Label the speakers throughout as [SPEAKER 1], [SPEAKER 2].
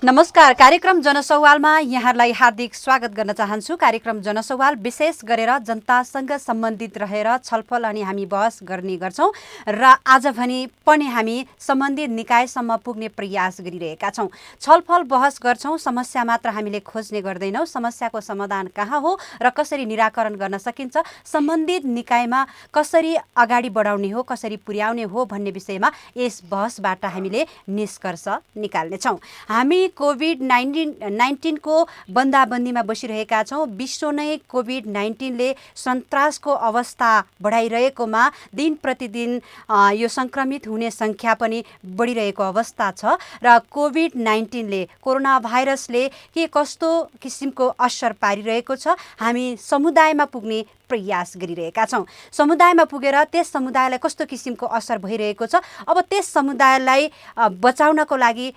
[SPEAKER 1] नमस्कार। कार्यक्रम जनसौवालमा यहाँलाई हार्दिक स्वागत गर्न चाहन्छु। कार्यक्रम जनसौवाल विशेष गरेर जनतासँग सम्बन्धित रहेर छलफल अनि हामी बहस गर्ने गर्छौँ र आज भने पनि हामी सम्बन्धित निकायसम्म पुग्ने प्रयास गरिरहेका छौँ। छलफल बहस गर्छौँ, समस्या मात्र हामीले खोज्ने गर्दैनौँ। समस्याको समाधान कहाँ हो र कसरी निराकरण गर्न सकिन्छ, सम्बन्धित निकायमा कसरी अगाडि बढाउने हो, कसरी पुर्याउने हो भन्ने विषयमा यस बहसबाट हामीले निष्कर्ष निकाल्नेछौँ। हामी कोभिड-19 को बन्दाबन्दीमा बसिरहेका छौँ। विश्व नै कोभिड-19ले सन्तासको अवस्था बढाइरहेकोमा दिन प्रतिदिन यो सङ्क्रमित हुने सङ्ख्या पनि बढिरहेको अवस्था छ र कोभिड-19ले कोरोना भाइरसले के कस्तो किसिमको असर पारिरहेको छ, हामी समुदायमा पुग्ने प्रयास गरिरहेका छौँ। समुदायमा पुगेर त्यस समुदायलाई कस्तो किसिमको असर भइरहेको छ, अब त्यस समुदायलाई बचाउनको लागि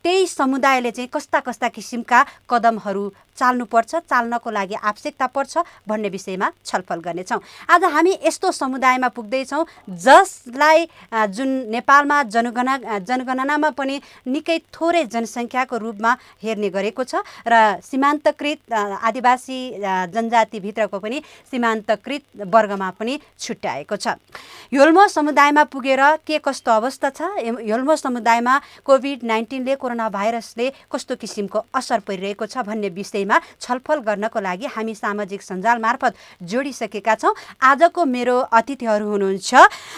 [SPEAKER 1] त्यही समुदायले चाहिँ कस्ता कस्ता किसिमका कदमहरू चाल्नको लागि आवश्यकता पर्छ भन्ने विषयमा छलफल गर्नेछौँ। आज हामी यस्तो समुदायमा पुग्दैछौँ जसलाई जुन नेपालमा जनगणनामा पनि निकै थोरै जनसङ्ख्याको रूपमा हेर्ने गरेको छ र सीमान्तकृत आदिवासी जनजातिभित्रको पनि सीमान्तकृत वर्गमा पनि छुट्याएको छ। योल्मो समुदायमा पुगेर के कस्तो अवस्था छ, योल्मो समुदायमा कोभिड-19ले कोरोना भाइरसले कस्तो किसिमको असर परिरहेको छ भन्ने विषयमा छलफल गर्नको लागि हामी सामाजिक सञ्जाल मार्फत जोडिसकेका छौँ। आजको मेरो अतिथिहरू हुनुहुन्छ,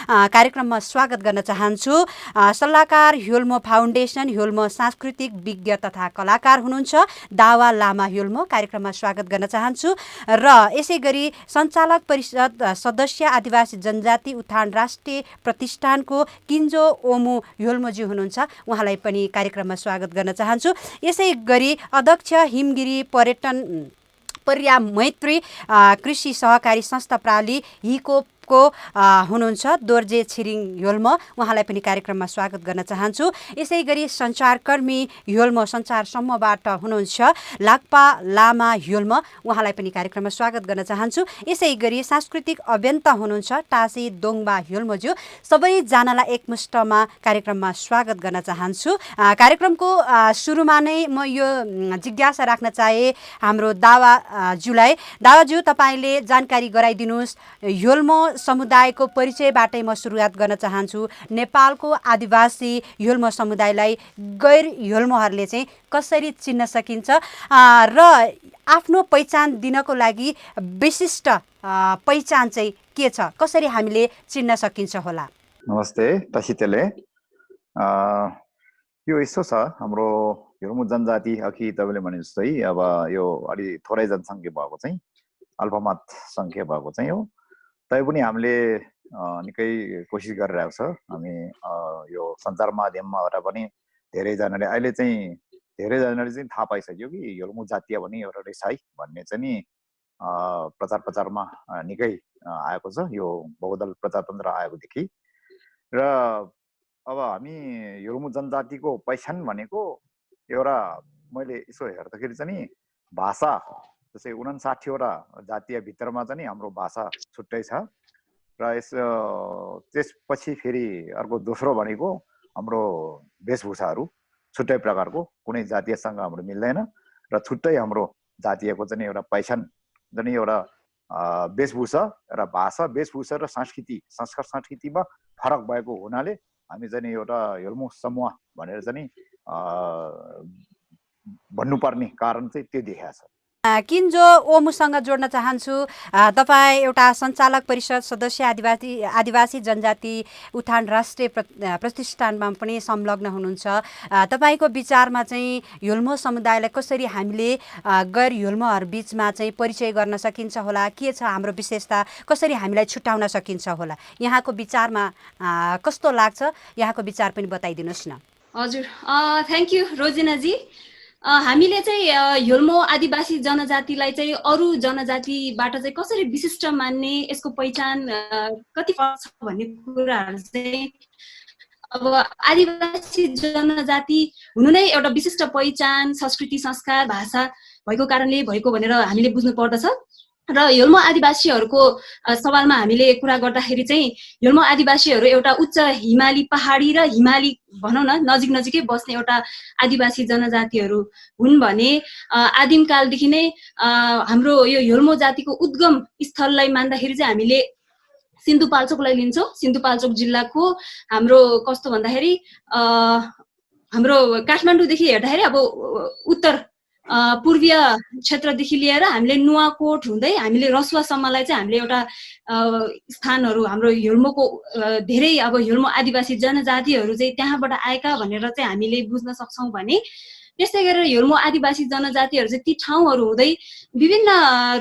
[SPEAKER 1] कार्यक्रममा स्वागत गर्न चाहन्छु। सल्लाहकार योल्मो फाउन्डेसन, योल्मो सांस्कृतिक विज्ञ तथा कलाकार हुनुहुन्छ दावा लामा योल्मो, कार्यक्रममा स्वागत गर्न चाहन्छु। र यसै गरी सञ्चालक परिषद सदस्य आदिवासी जनजाति उत्थान राष्ट्रिय प्रतिष्ठानको किन्जो ओमु योल्मोजी हुनुहुन्छ, उहाँलाई पनि कार्यक्रममा स्वागत गर्न चाहन्छु। यसै गरी अध्यक्ष हिमगिरी पर्या मैत्री कृषि सहकारी संस्था प्राली हिकोपको हुनुहुन्छ दोर्जे छिरिङ योल्मो, उहाँलाई पनि कार्यक्रममा स्वागत गर्न चाहन्छु। यसै गरी सञ्चारकर्मी योल्मो सञ्चार समूहबाट हुनुहुन्छ लाक्पा लामा योल्मो, उहाँलाई पनि कार्यक्रममा स्वागत गर्न चाहन्छु। यसै गरी सांस्कृतिक अभियन्ता हुनुहुन्छ टासी दोङबा योल्मोज्यू, सबैजनालाई एकमुष्टमा कार्यक्रममा स्वागत गर्न चाहन्छु। कार्यक्रमको सुरुमा नै म यो जिज्ञासा राख्न चाहे हाम्रो दावाज्यूलाई। दावाज्यू, तपाईँले जानकारी गराइदिनुहोस्, योल्मो समुदायको परिचयबाटै म सुरुवात गर्न चाहन्छु। नेपालको आदिवासी योल्मो समुदायलाई गैर योल्मोहरूले चाहिँ कसरी चिन्न सकिन्छ र आफ्नो पहिचान दिनको लागि विशिष्ट पहिचान चाहिँ के छ, कसरी हामीले चिन्न सकिन्छ होला?
[SPEAKER 2] नमस्ते टसितेले। यो यस्तो छ, हाम्रो योल्मो जनजाति अघि तपाईँले भने जस्तै अब यो अलि थोरै जनसङ्ख्या भएको चाहिँ अल्पमत सङ्ख्या भएको चाहिँ हो। तैपनि हामीले निकै कोसिस गरिरहेको छ। हामी यो सञ्चार माध्यमबाट पनि धेरैजनाले अहिले चाहिँ थाहा पाइसक्यो कि योल्मो जातीय भने एउटा रहेछ है भन्ने चाहिँ नि प्रचारमा निकै आएको छ, यो बहुदल प्रजातन्त्र आएकोदेखि। र अब हामी योल्मो जनजातिको पहिचान भनेको एउटा मैले यसो हेर्दाखेरि चाहिँ नि भाषा, जस्तै 59वटा जातीय भित्रमा चाहिँ नि हाम्रो भाषा छुट्टै छ र त्यसपछि फेरि अर्को दोस्रो भनेको हाम्रो वेशभूषाहरू छुट्टै प्रकारको, कुनै जातीयसँग हाम्रो मिल्दैन र छुट्टै हाम्रो जातीयको चाहिँ एउटा पहिचान चाहिँ एउटा वेशभूषा र भाषा, वेशभूषा र संस्कार संस्कृतिमा फरक भएको हुनाले हामी चाहिँ एउटा योल्मो समूह भनेर चाहिँ भन्नुपर्ने कारण चाहिँ त्यो देखिएको छ।
[SPEAKER 1] किन्जो ओमुसँग जोड्न चाहन्छु। तपाईँ एउटा सञ्चालक परिषद सदस्य आदिवासी जनजाति उत्थान राष्ट्रिय प्रतिष्ठानमा पनि संलग्न हुनुहुन्छ। तपाईँको विचारमा चाहिँ योल्मो समुदायलाई कसरी हामीले गैर योल्मोहरू बिचमा चाहिँ परिचय गर्न सकिन्छ होला, के छ हाम्रो विशेषता, कसरी हामीलाई छुट्याउन सकिन्छ होला, यहाँको विचारमा कस्तो लाग्छ, यहाँको विचार पनि बताइदिनुहोस् न।
[SPEAKER 3] हजुर, थ्याङ्क यू रोजिनाजी। हामीले चाहिँ योल्मो आदिवासी जनजातिलाई चाहिँ अरू जनजातिबाट चाहिँ कसरी विशिष्ट मान्ने, यसको पहिचान कति पर्छ भन्ने कुराहरू चाहिँ अब आदिवासी जनजाति हुनु नै एउटा विशिष्ट पहिचान, संस्कृति, संस्कार, भाषा भएको कारणले भएको भनेर हामीले बुझ्नु पर्दछ। र योल्मो आदिवासीहरूको सवालमा हामीले कुरा गर्दाखेरि चाहिँ योल्मो आदिवासीहरू एउटा उच्च हिमाली पहाडी र हिमाली भनौँ न नजिक नजिकै बस्ने एउटा आदिवासी जनजातिहरू हुन् भने आदिमकालदेखि नै हाम्रो यो योल्मो जातिको उद्गम स्थललाई मान्दाखेरि चाहिँ हामीले सिन्धुपाल्चोकलाई लिन्छौँ। सिन्धुपाल्चोक जिल्लाको हाम्रो कस्तो भन्दाखेरि हाम्रो काठमाडौँदेखि हेर्दाखेरि अब उत्तर पूर्वीय क्षेत्रदेखि लिएर हामीले नुवाकोट हुँदै हामीले रसुवासम्मलाई चाहिँ हामीले एउटा स्थानहरू हाम्रो योल्मोको धेरै अब योल्मो आदिवासी जनजातिहरू चाहिँ त्यहाँबाट आएका भनेर चाहिँ हामीले बुझ्न सक्छौँ भने त्यस्तै गरेर योल्मो आदिवासी जनजातिहरू चाहिँ ती ठाउँहरू हुँदै विभिन्न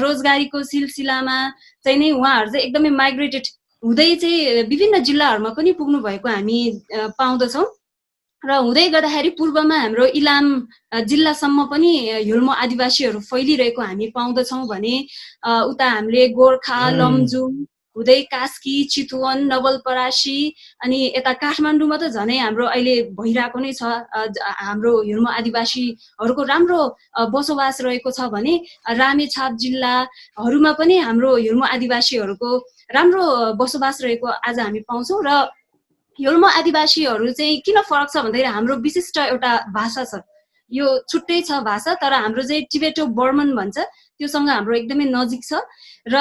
[SPEAKER 3] रोजगारीको सिलसिलामा चाहिँ नै उहाँहरू चाहिँ एकदमै माइग्रेटेड हुँदै चाहिँ विभिन्न जिल्लाहरूमा पनि पुग्नु भएको हामी पाउँदछौँ। र हुँदै गर्दाखेरि पूर्वमा हाम्रो इलाम जिल्लासम्म पनि योल्मो आदिवासीहरू फैलिरहेको हामी पाउँदछौँ भने उता हामीले गोर्खा लमजुङ हुँदै कास्की चितवन नवलपरासी अनि यता काठमाडौँमा त झनै हाम्रो अहिले भइरहेको नै छ हाम्रो योल्मो आदिवासीहरूको राम्रो बसोबास रहेको छ भने रामेछाप जिल्लाहरूमा पनि हाम्रो योल्मो आदिवासीहरूको राम्रो बसोबास रहेको आज हामी पाउँछौँ। र योल्मो आदिवासीहरू चाहिँ किन फरक छ भन्दाखेरि हाम्रो विशिष्ट एउटा भाषा छ, यो छुट्टै छ भाषा, तर हाम्रो चाहिँ टिबेटो बर्मन भन्छ त्योसँग हाम्रो एकदमै नजिक छ। र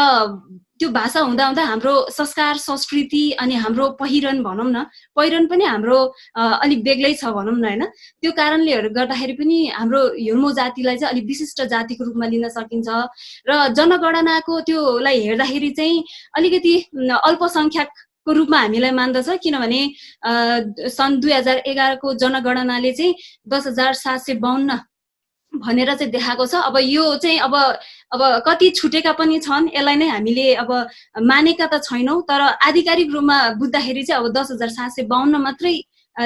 [SPEAKER 3] त्यो भाषा हुँदा हुँदा हाम्रो संस्कार संस्कृति अनि हाम्रो पहिरन भनौँ न, पहिरन पनि हाम्रो अलिक बेग्लै छ भनौँ न होइन। त्यो कारणले गर्दाखेरि पनि हाम्रो योल्मो जातिलाई चाहिँ अलिक विशिष्ट जातिको रूपमा लिन सकिन्छ। र जनगणनाको त्योलाई हेर्दाखेरि चाहिँ अलिकति अल्पसङ्ख्यक को रूपमा हामीलाई मान्दछ, किनभने सन् 2011 को जनगणनाले चाहिँ 10,752 भनेर चाहिँ देखाएको छ। अब यो चाहिँ अब कति छुटेका पनि छन्, यसलाई नै हामीले अब मानेका त छैनौँ, तर आधिकारिक रूपमा बुझ्दाखेरि चाहिँ अब 10,752 मात्रै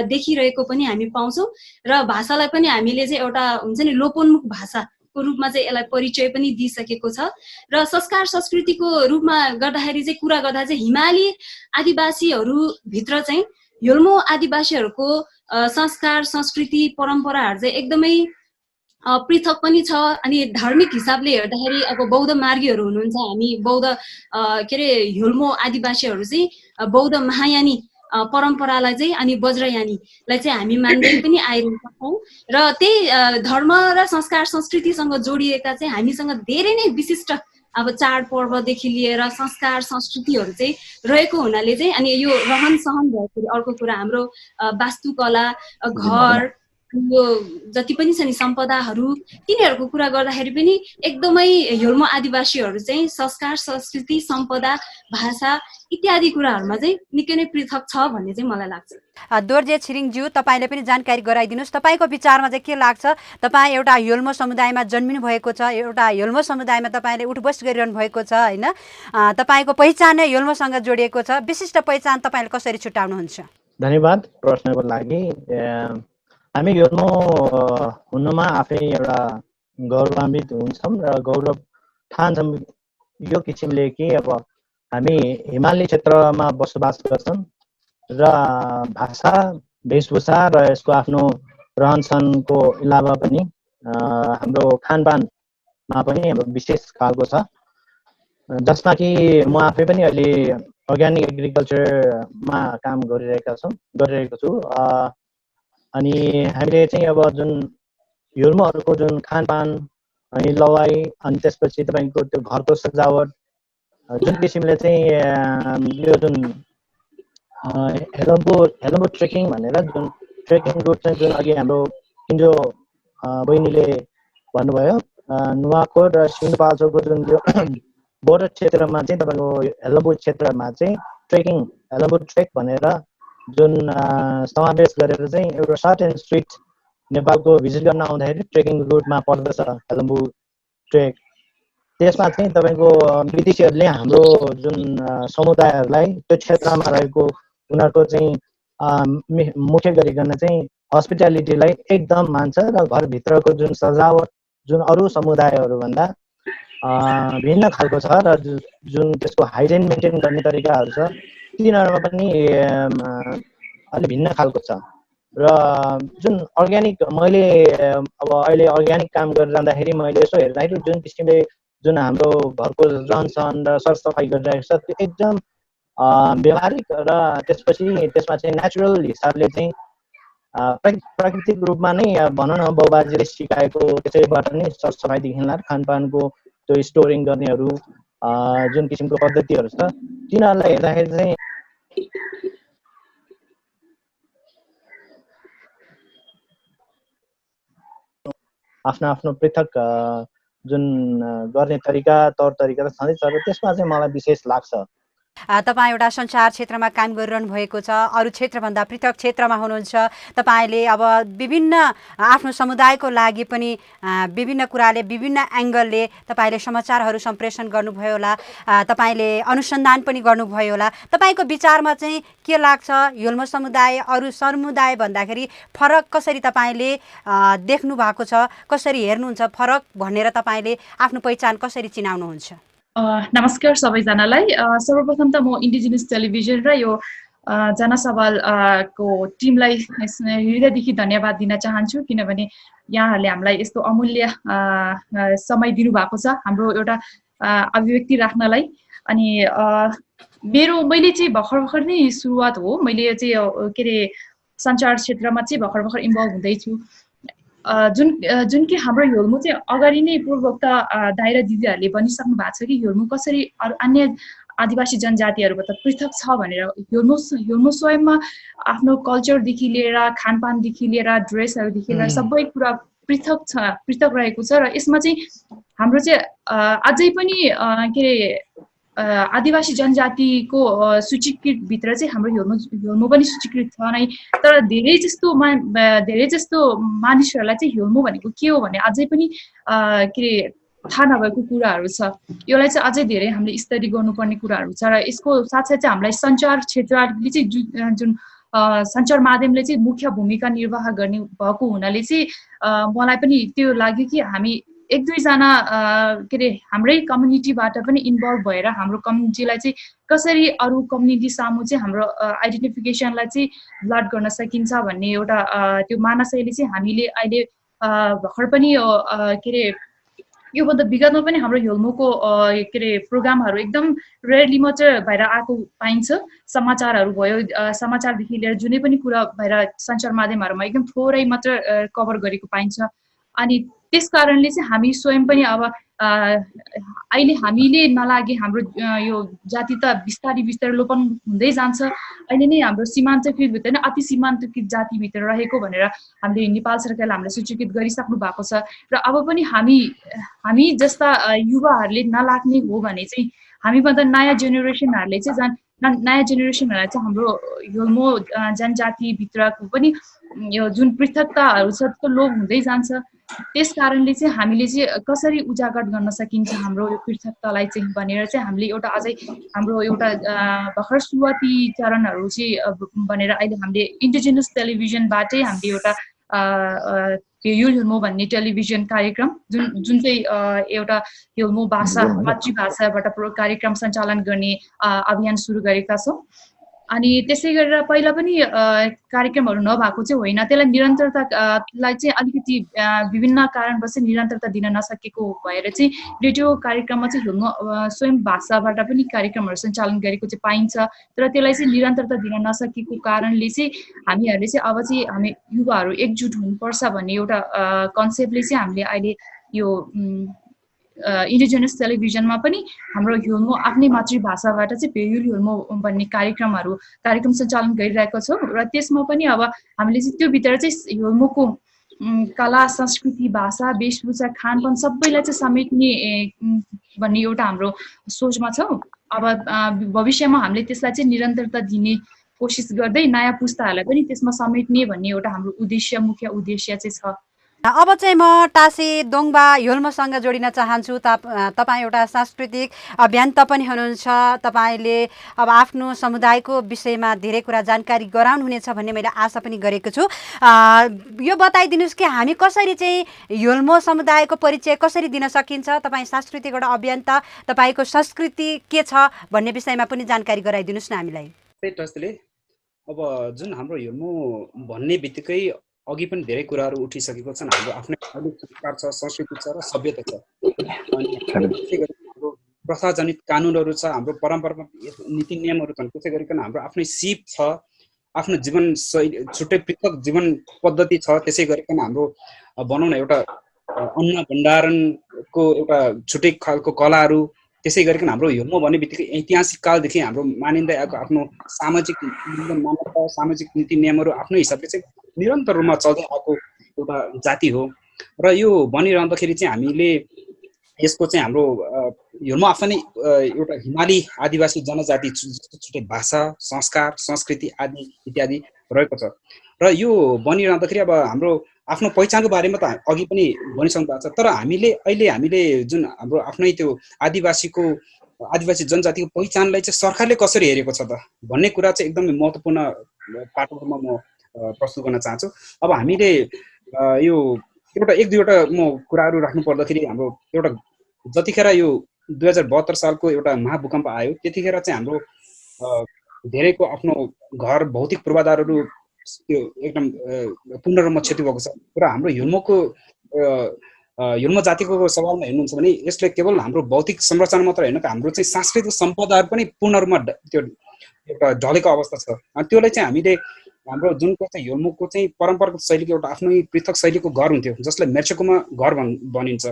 [SPEAKER 3] देखिरहेको पनि हामी पाउँछौँ। र भाषालाई पनि हामीले चाहिँ एउटा हुन्छ नि लोपोन्मुख भाषा को रूपमा चाहिँ यसलाई परिचय पनि दिइसकेको छ। र संस्कार संस्कृतिको रूपमा गर्दाखेरि चाहिँ कुरा गर्दा चाहिँ हिमाली आदिवासीहरू भित्र चाहिँ योल्मो आदिवासीहरूको संस्कार संस्कृति परम्पराहरू चाहिँ एकदमै पृथक पनि छ। अनि धार्मिक हिसाबले हेर्दाखेरि अब बौद्ध मार्गीहरू हुनुहुन्छ, हामी बौद्ध के अरे योल्मो आदिवासीहरू चाहिँ बौद्ध महायानी परम्परालाई चाहिँ अनि वज्रयानीलाई चाहिँ हामी मान्दै पनि आइरहेका छौँ। र त्यही धर्म र संस्कार संस्कृतिसँग जोडिएका चाहिँ हामीसँग धेरै नै विशिष्ट अब चाडपर्वदेखि लिएर संस्कार संस्कृतिहरू चाहिँ रहेको हुनाले चाहिँ अनि यो रहन सहन भएपछि अर्को कुरा हाम्रो वास्तुकला घर यो जति पनि छ नि सम्पदाहरू तिनीहरूको कुरा गर्दाखेरि पनि एकदमै योल्मो आदिवासीहरू चाहिँ संस्कार संस्कृति सम्पदा भाषा इत्यादि कुराहरूमा चाहिँ निकै नै पृथक छ भन्ने चाहिँ मलाई लाग्छ।
[SPEAKER 1] दोर्जे छिरिङज्यू, तपाईँले पनि जानकारी गराइदिनुहोस्, तपाईँको विचारमा चाहिँ के लाग्छ? तपाईँ एउटा योल्मो समुदायमा जन्मिनु भएको छ, एउटा योल्मो समुदायमा तपाईँले उठबस गरिरहनु भएको छ होइन, तपाईँको पहिचान नै योल्मोसँग जोडिएको छ, विशिष्ट पहिचान तपाईँले कसरी छुट्याउनुहुन्छ?
[SPEAKER 4] धन्यवाद प्रश्नको लागि। हामी योल्मो हुनुमा आफै एउटा गौरवान्वित हुन्छौँ र गौरव ठान्छौँ यो किसिमले कि अब हामी हिमाली क्षेत्रमा बसोबास गर्छौँ र भाषा वेशभूषा र यसको आफ्नो रहनसहनको अलावा पनि हाम्रो खानपानमा पनि हाम्रो विशेष खालको छ, जसमा कि म आफै पनि अहिले अर्ग्यानिक एग्रिकल्चरमा काम गरिरहेको छु। अनि हामीले चाहिँ अब जुन योल्मोहरूको जुन खानपान अनि लवाई अनि त्यसपछि तपाईँको त्यो घरको सजावट जुन किसिमले चाहिँ यो जुन हेलम्बु ट्रेकिङ भनेर जुन ट्रेकिङ रुट चाहिँ जुन अघि हाम्रो किन्जो बहिनीले भन्नुभयो नुवाकोट र सिन्धुपाल्चोकको जुन त्यो बोर्डर क्षेत्रमा चाहिँ तपाईँको हेलम्बु क्षेत्रमा चाहिँ ट्रेकिङ हेलम्बु ट्रेक भनेर जुन समावेश गरेर चाहिँ एउटा सर्ट एन्ड स्विट नेपालको भिजिट गर्न आउँदाखेरि ट्रेकिङ रुटमा पर्दछ हेलम्बु ट्रेक। त्यसमा चाहिँ तपाईँको विदेशीहरूले हाम्रो जुन समुदायहरूलाई त्यो क्षेत्रमा रहेको उनीहरूको चाहिँ मुख्य गरिकन चाहिँ हस्पिटालिटीलाई एकदम मान्छ र घरभित्रको जुन सजावट जुन अरू समुदायहरूभन्दा भिन्न खालको छ र जुन त्यसको हाइजिन मेन्टेन गर्ने तरिकाहरू छ तिनीहरूमा पनि अलि भिन्न खालको छ। र जुन अर्ग्यानिक मैले अब अहिले अर्ग्यानिक काम गरेर जाँदाखेरि मैले यसो हेर्दाखेरि जुन किसिमले जुन हाम्रो घरको रहनसहन र सरसफाइ गरिरहेको छ त्यो एकदम व्यवहारिक र त्यसमा चाहिँ नेचुरल हिसाबले चाहिँ प्राकृतिक रूपमा नै भनौँ न बाउबाजेले सिकाएको त्यसैबाट नै सरसफाइदेखि लिएर खानपानको त्यो स्टोरिङ गर्नेहरू जुन किसिमको पद्धतिहरू छ तिनीहरूलाई हेर्दाखेरि चाहिँ आफ्नो आफ्नो पृथक जुन गर्ने तरिका तौर तरिका त छँदैछ र त्यसमा चाहिँ मलाई विशेष लाग्छ।
[SPEAKER 1] तपाईँ एउटा सञ्चार क्षेत्रमा काम गरिरहनु भएको छ, अरू क्षेत्रभन्दा पृथक क्षेत्रमा हुनुहुन्छ। तपाईँले अब विभिन्न आफ्नो समुदायको लागि पनि विभिन्न कुराले विभिन्न एङ्गलले तपाईँले समाचारहरू सम्प्रेषण गर्नुभयो होला, तपाईँले अनुसन्धान पनि गर्नुभयो होला। तपाईँको विचारमा चाहिँ के लाग्छ, योल्मो समुदाय अरू समुदाय भन्दाखेरि फरक कसरी तपाईँले देख्नु भएको छ, कसरी हेर्नुहुन्छ फरक भनेर तपाईँले आफ्नो पहिचान कसरी चिनाउनुहुन्छ?
[SPEAKER 5] नमस्कार सबैजनालाई। सर्वप्रथम त म इन्डिजिनियस टेलिभिजन र यो जनसवाल को टिमलाई हृदयदेखि धन्यवाद दिन चाहन्छु, किनभने यहाँहरूले हामीलाई यस्तो अमूल्य समय दिनुभएको छ हाम्रो एउटा अभिव्यक्ति राख्नलाई। अनि मैले चाहिँ भर्खर नै सुरुवात हो, मैले चाहिँ के अरे सञ्चार क्षेत्रमा चाहिँ भर्खर इन्भल्भ हुँदैछु। जुन कि हाम्रो योल्मो चाहिँ अगाडि नै पूर्वोक्त दाइरा दिदीहरूले भनिसक्नु भएको छ कि योल्मो कसरी अन्य आदिवासी जनजातिहरूबाट पृथक छ भनेर। योल्मो स्वयंमा आफ्नो कल्चरदेखि लिएर खानपानदेखि लिएर ड्रेसहरूदेखि लिएर सबै कुरा पृथक रहेको छ। र यसमा चाहिँ हाम्रो चाहिँ अझै पनि के अरे आदिवासी जनजातिको सूचीकृत भित्र चाहिँ हाम्रो योल्मो पनि सूचीकृत छ नै। तर धेरै जस्तो मानिसहरूलाई चाहिँ योल्मो भनेको के हो भने अझै पनि के अरे थाहा नभएको कुराहरू छ। यसलाई चाहिँ अझै धेरै हामीले स्टडी गर्नुपर्ने कुराहरू छ। र यसको साथसाथै चाहिँ हामीलाई सञ्चार क्षेत्रले चाहिँ जुन सञ्चार माध्यमले चाहिँ मुख्य भूमिका निर्वाह गर्ने भएको हुनाले चाहिँ मलाई पनि त्यो लाग्यो कि हामी एक दुईजना के अरे हाम्रै कम्युनिटीबाट पनि इन्भल्भ भएर हाम्रो कम्युनिटीलाई चाहिँ कसरी अरू कम्युनिटी सामु चाहिँ हाम्रो आइडेन्टिफिकेसनलाई चाहिँ ब्लड गर्न सकिन्छ भन्ने एउटा त्यो मानसैले चाहिँ हामीले अहिले भर्खर पनि के अरे योभन्दा विगतमा पनि हाम्रो योल्मोको के अरे प्रोग्रामहरू एकदम रेयरली मात्र भएर आएको पाइन्छ। समाचारहरू भयो, समाचारदेखि लिएर जुनै पनि कुरा भएर सञ्चार माध्यमहरूमा एकदम थोरै मात्र कभर गरेको पाइन्छ। अनि त्यस कारणले चाहिँ हामी स्वयं पनि अब अहिले हामीले नलागे हाम्रो यो जाति त बिस्तारै लोपन हुँदै जान्छ। अहिले नै हाम्रो सीमान्तकृत भित्र नै अति सीमान्तकृत जातिभित्र रहेको भनेर हामीले नेपाल सरकारले हामीलाई सूचीकृत गरिसक्नु भएको छ। र अब पनि हामी जस्ता युवाहरूले नलाग्ने हो भने चाहिँ हामीभन्दा नयाँ जेनेरेसनहरूलाई चाहिँ हाम्रो योल्मो जनजातिभित्रको पनि यो जुन पृथकताहरू छ त्यो लोप हुँदै जान्छ। त्यस कारणले चाहिँ हामीले चाहिँ कसरी उजागर गर्न सकिन्छ हाम्रो यो पृथकतालाई चाहिँ भनेर चाहिँ हामीले एउटा अझै हाम्रो एउटा भर्खर सुरुवाती चरणहरू चाहिँ भनेर अहिले हामीले इन्डिजिनियस टेलिभिजनबाटै हामीले एउटा योल्मो भन्ने टेलिभिजन कार्यक्रम जुन चाहिँ एउटा योल्मो भाषा मातृभाषाबाट कार्यक्रम सञ्चालन गर्ने अभियान सुरु गरेका छौँ। अनि त्यसै गरेर पहिला पनि कार्यक्रमहरू नभएको चाहिँ होइन, त्यसलाई निरन्तरतालाई चाहिँ अलिकति विभिन्न कारणवश निरन्तरता दिन नसकेको भएर चाहिँ रेडियो कार्यक्रममा चाहिँ योल्मो स्वयं भाषाबाट पनि कार्यक्रमहरू सञ्चालन गरेको चाहिँ पाइन्छ। तर त्यसलाई चाहिँ निरन्तरता दिन नसकेको कारणले चाहिँ हामीहरूले चाहिँ अब चाहिँ हामी युवाहरू एकजुट हुनुपर्छ भन्ने एउटा कन्सेप्टले चाहिँ हामीले अहिले यो इन्डिजिनियस टेलिभिजनमा पनि हाम्रो योल्मो आफ्नै मातृभाषाबाट चाहिँ पेयुल योल्मो भन्ने कार्यक्रम सञ्चालन गरिरहेको छौँ। र त्यसमा पनि अब हामीले चाहिँ त्यो भित्र चाहिँ योल्मोको कला, संस्कृति, भाषा, वेशभूषा, खानपान सबैलाई चाहिँ समेट्ने भन्ने एउटा हाम्रो सोचमा छौँ। अब भविष्यमा हामीले त्यसलाई चाहिँ निरन्तरता दिने कोसिस गर्दै नयाँ पुस्ताहरूलाई पनि त्यसमा समेट्ने भन्ने एउटा हाम्रो मुख्य उद्देश्य चाहिँ छ।
[SPEAKER 1] अब चाहिँ म टासी दोङबा योल्मोसँग जोडिन चाहन्छु। तपाईँ एउटा सांस्कृतिक अभियन्ता पनि हुनुहुन्छ। तपाईँले अब आफ्नो समुदायको विषयमा धेरै कुरा जानकारी गराउनुहुनेछ भन्ने मैले आशा पनि गरेको छु। यो बताइदिनुहोस् कि हामी कसरी चाहिँ योल्मो समुदायको परिचय कसरी दिन सकिन्छ? तपाईँ सांस्कृतिक एउटा अभियन्ता, तपाईँको संस्कृति के छ भन्ने विषयमा पनि जानकारी गराइदिनुहोस् न हामीलाई।
[SPEAKER 6] अब जुन हाम्रो योल्मो भन्ने बित्तिकै अघि पनि धेरै कुराहरू उठिसकेको छन्। हाम्रो आफ्नै संस्कार छ, संस्कृति छ र सभ्यता छ। अनि त्यसै गरी हाम्रो प्रथाजनित कानुनहरू छ, हाम्रो परम्परागत नीति नियमहरू छन्। त्यसै गरिकन हाम्रो आफ्नै सिप छ, आफ्नो जीवन शैली छुट्टै पृथक जीवन पद्धति छ। त्यसै गरिकन हाम्रो भनौँ न एउटा अन्न भण्डारणको एउटा छुट्टै खालको कलाहरू। त्यसै गरिकन हाम्रो ह्युल्मो भन्ने बित्तिकै ऐतिहासिक कालदेखि हाम्रो मानिँदै आएको आफ्नो सामाजिक मान्यता, सामाजिक नीति नियमहरू आफ्नो हिसाबले चाहिँ निरन्तर रूपमा चल्दै आएको एउटा जाति हो। र यो भनिरहँदाखेरि चाहिँ हामीले यसको चाहिँ हाम्रो ह्युल्मो आफ्नै एउटा हिमाली आदिवासी जनजाति छुट्टै भाषा, संस्कार, संस्कृति आदि इत्यादि रहेको छ। र यो भनिरहँदाखेरि अब हाम्रो आफ्नो पहिचानको बारेमा त अघि पनि भनिसक्नु भएको छ। तर हामीले जुन हाम्रो आफ्नै त्यो आदिवासी जनजातिको पहिचानलाई चाहिँ सरकारले कसरी हेरेको छ त भन्ने कुरा चाहिँ एकदमै महत्त्वपूर्ण पाटोमा म प्रस्तुत गर्न चाहन्छु। अब हामीले यो एउटा एक दुईवटा म कुराहरू राख्नु पर्दाखेरि हाम्रो एउटा जतिखेर यो 2072 सालको एउटा महाभूकम्प आयो त्यतिखेर चाहिँ हाम्रो धेरैको आफ्नो घर भौतिक पूर्वाधारहरू त्यो एकदम पूर्ण रूपमा क्षति भएको छ। र हाम्रो ह्युल्मो जातिको सवालमा हेर्नुहुन्छ भने यसले केवल हाम्रो भौतिक संरचना मात्र होइन, हाम्रो चाहिँ सांस्कृतिक सम्पदाहरू पनि पूर्ण रूपमा त्यो एउटा ढलेको अवस्था छ। अनि त्यसलाई चाहिँ हामीले हाम्रो जुनको चाहिँ ह्युल्मोको चाहिँ परम्परागत शैलीको एउटा आफ्नै पृथक शैलीको घर हुन्थ्यो, जसलाई मेर्चेकोमा घर भनिन्छ।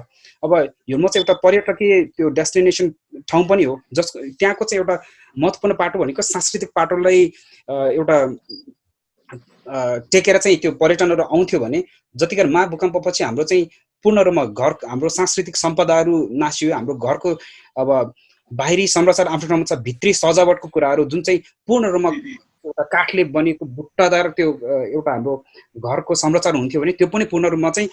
[SPEAKER 6] अब ह्युल्मो चाहिँ एउटा पर्यटकीय त्यो डेस्टिनेसन ठाउँ पनि हो, जसको त्यहाँको चाहिँ एउटा महत्त्वपूर्ण पाटो भनेको सांस्कृतिक पाटोलाई एउटा टेकेर चाहिँ त्यो पर्यटनहरू आउँथ्यो भने जतिखेर महाभूकम्पपछि हाम्रो चाहिँ पूर्ण रूपमा घर हाम्रो सांस्कृतिक सम्पदाहरू नासियो। हाम्रो घरको अब बाहिरी संरचना आफ्नो ठाउँमा छ, भित्री सजावटको कुराहरू जुन चाहिँ पूर्ण रूपमा एउटा काठले बनेको बुट्टादार त्यो एउटा हाम्रो घरको संरचना हुन्थ्यो भने त्यो पनि पूर्ण रूपमा चाहिँ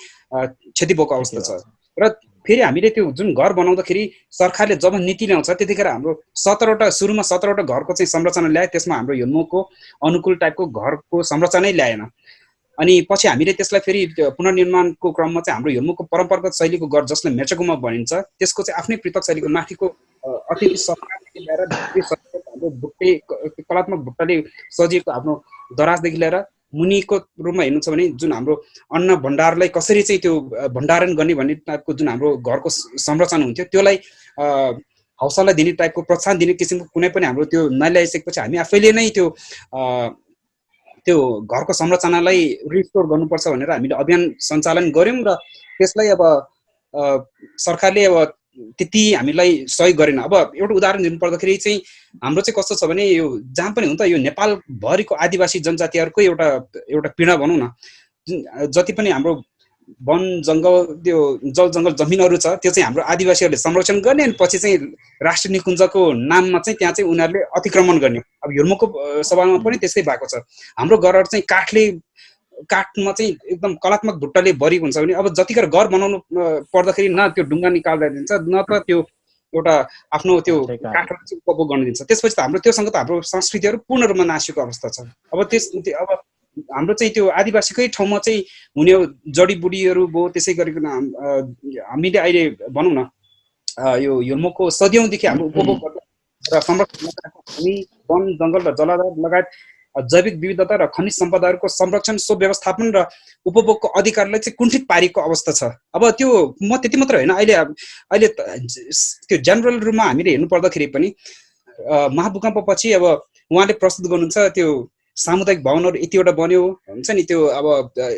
[SPEAKER 6] क्षति भएको अवस्था छ। र फेरि हामीले त्यो जुन घर बनाउँदाखेरि सरकारले जब नीति ल्याउँछ त्यतिखेर हाम्रो 17वटा घरको चाहिँ संरचना ल्याए, त्यसमा हाम्रो ह्युल्मोको अनुकूल टाइपको घरको संरचनै ल्याएन। अनि पछि हामीले त्यसलाई फेरि पुनर्निर्माणको क्रममा चाहिँ हाम्रो ह्युल्मोको परम्परागत शैलीको घर जसलाई मेर्चेकोमा भनिन्छ त्यसको चाहिँ आफ्नै पृथक शैलीको माथिको अतिथि सत्कारदेखि लिएर हाम्रो बुट्टे कलात्मक बुट्टाले सजिएको आफ्नो दराजदेखि लिएर मुनिको रूपमा हेर्नुहुन्छ भने जुन हाम्रो अन्न भण्डारलाई कसरी चाहिँ त्यो भण्डारण गर्ने भन्ने टाइपको जुन हाम्रो घरको संरचना हुन्थ्यो त्यसलाई हौसला दिने टाइपको प्रोत्साहन दिने किसिमको कुनै पनि हाम्रो त्यो नल्याइसकेपछि हामी आफैले नै त्यो घरको संरचनालाई रिस्टोर गर्नुपर्छ भनेर हामीले अभियान सञ्चालन गऱ्यौँ। र त्यसलाई अब सरकारले अब त्यति हामीलाई सहयोग गरेन। अब एउटा उदाहरण दिनु पर्दाखेरि चाहिँ हाम्रो चाहिँ कस्तो छ भने यो जहाँ पनि हुन्छ यो नेपालभरिको आदिवासी जनजातिहरूको एउटा पीडा भनौँ न, जति पनि हाम्रो वन जङ्गल त्यो जल जङ्गल जमिनहरू छ त्यो चाहिँ हाम्रो आदिवासीहरूले संरक्षण गर्ने अनि पछि चाहिँ राष्ट्रिय निकुञ्जको नाममा चाहिँ त्यहाँ चाहिँ उनीहरूले अतिक्रमण गर्ने। अब ह्युल्मोको सवालमा पनि त्यस्तै भएको छ। हाम्रो घरहरू चाहिँ काठमा चाहिँ एकदम कलात्मक भुट्टाले भरिएको हुन्छ भने अब जतिखेर घर बनाउनु पर्दाखेरि न त्यो ढुङ्गा निकाल्दा दिन्छ न त त्यो एउटा आफ्नो त्यो काठहरू चाहिँ उपभोग गर्न दिन्छ। त्यसपछि त हाम्रो त्योसँग त हाम्रो संस्कृतिहरू पूर्ण रूपमा नासिएको अवस्था छ। अब हाम्रो चाहिँ त्यो आदिवासीकै ठाउँमा चाहिँ हुने जडीबुडीहरू भयो, त्यसै गरिकन हामीले अहिले भनौँ न यो ह्युल्मोको सदियौँदेखि हाम्रो उपभोग गर्दा र संरक्षण भूमि वन जङ्गल र जलाधार लगायत जैविक विविधता र खनिज सम्पदाहरूको संरक्षण सुव्यवस्थापन र उपभोगको अधिकारलाई चाहिँ कुण्ठित पारेको अवस्था छ। अब त्यो म त्यति मात्र होइन, अहिले त्यो जेनरल रूपमा हामीले हेर्नु पर्दाखेरि पनि महाभूकम्पपछि अब उहाँले प्रस्तुत गर्नुहुन्छ त्यो सामुदायिक भवनहरू यतिवटा बन्यो हुन्छ नि, त्यो अब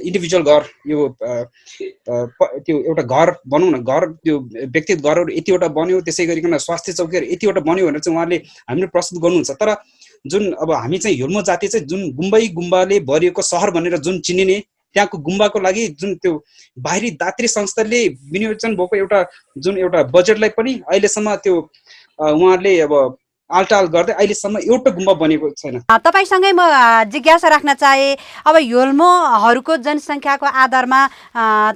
[SPEAKER 6] इन्डिभिजुअल घर यो त्यो एउटा घर भनौँ न, घर त्यो व्यक्तिगत घरहरू यतिवटा बन्यो, त्यसै गरिकन स्वास्थ्य चौकीहरू यतिवटा बन्यो भनेर चाहिँ उहाँले हामीले प्रस्तुत गर्नुहुन्छ। तर जुन अब हामी चाहिँ ह्युल्मो जाति चाहिँ जुन गुम्बाले भरिएको सहर भनेर जुन चिनिने त्यहाँको गुम्बाको लागि जुन त्यो बाहिरी दात्री संस्थाले विनियोजन भएको एउटा बजेटलाई पनि अहिलेसम्म त्यो उहाँहरूले अब आलटाल गर्दै अहिलेसम्म एउटा गुम्बा बनेको छैन।
[SPEAKER 1] तपाईसँगै म जिज्ञासा राख्न चाहे, अब ह्युल्मोहरूको जनसङ्ख्याको आधारमा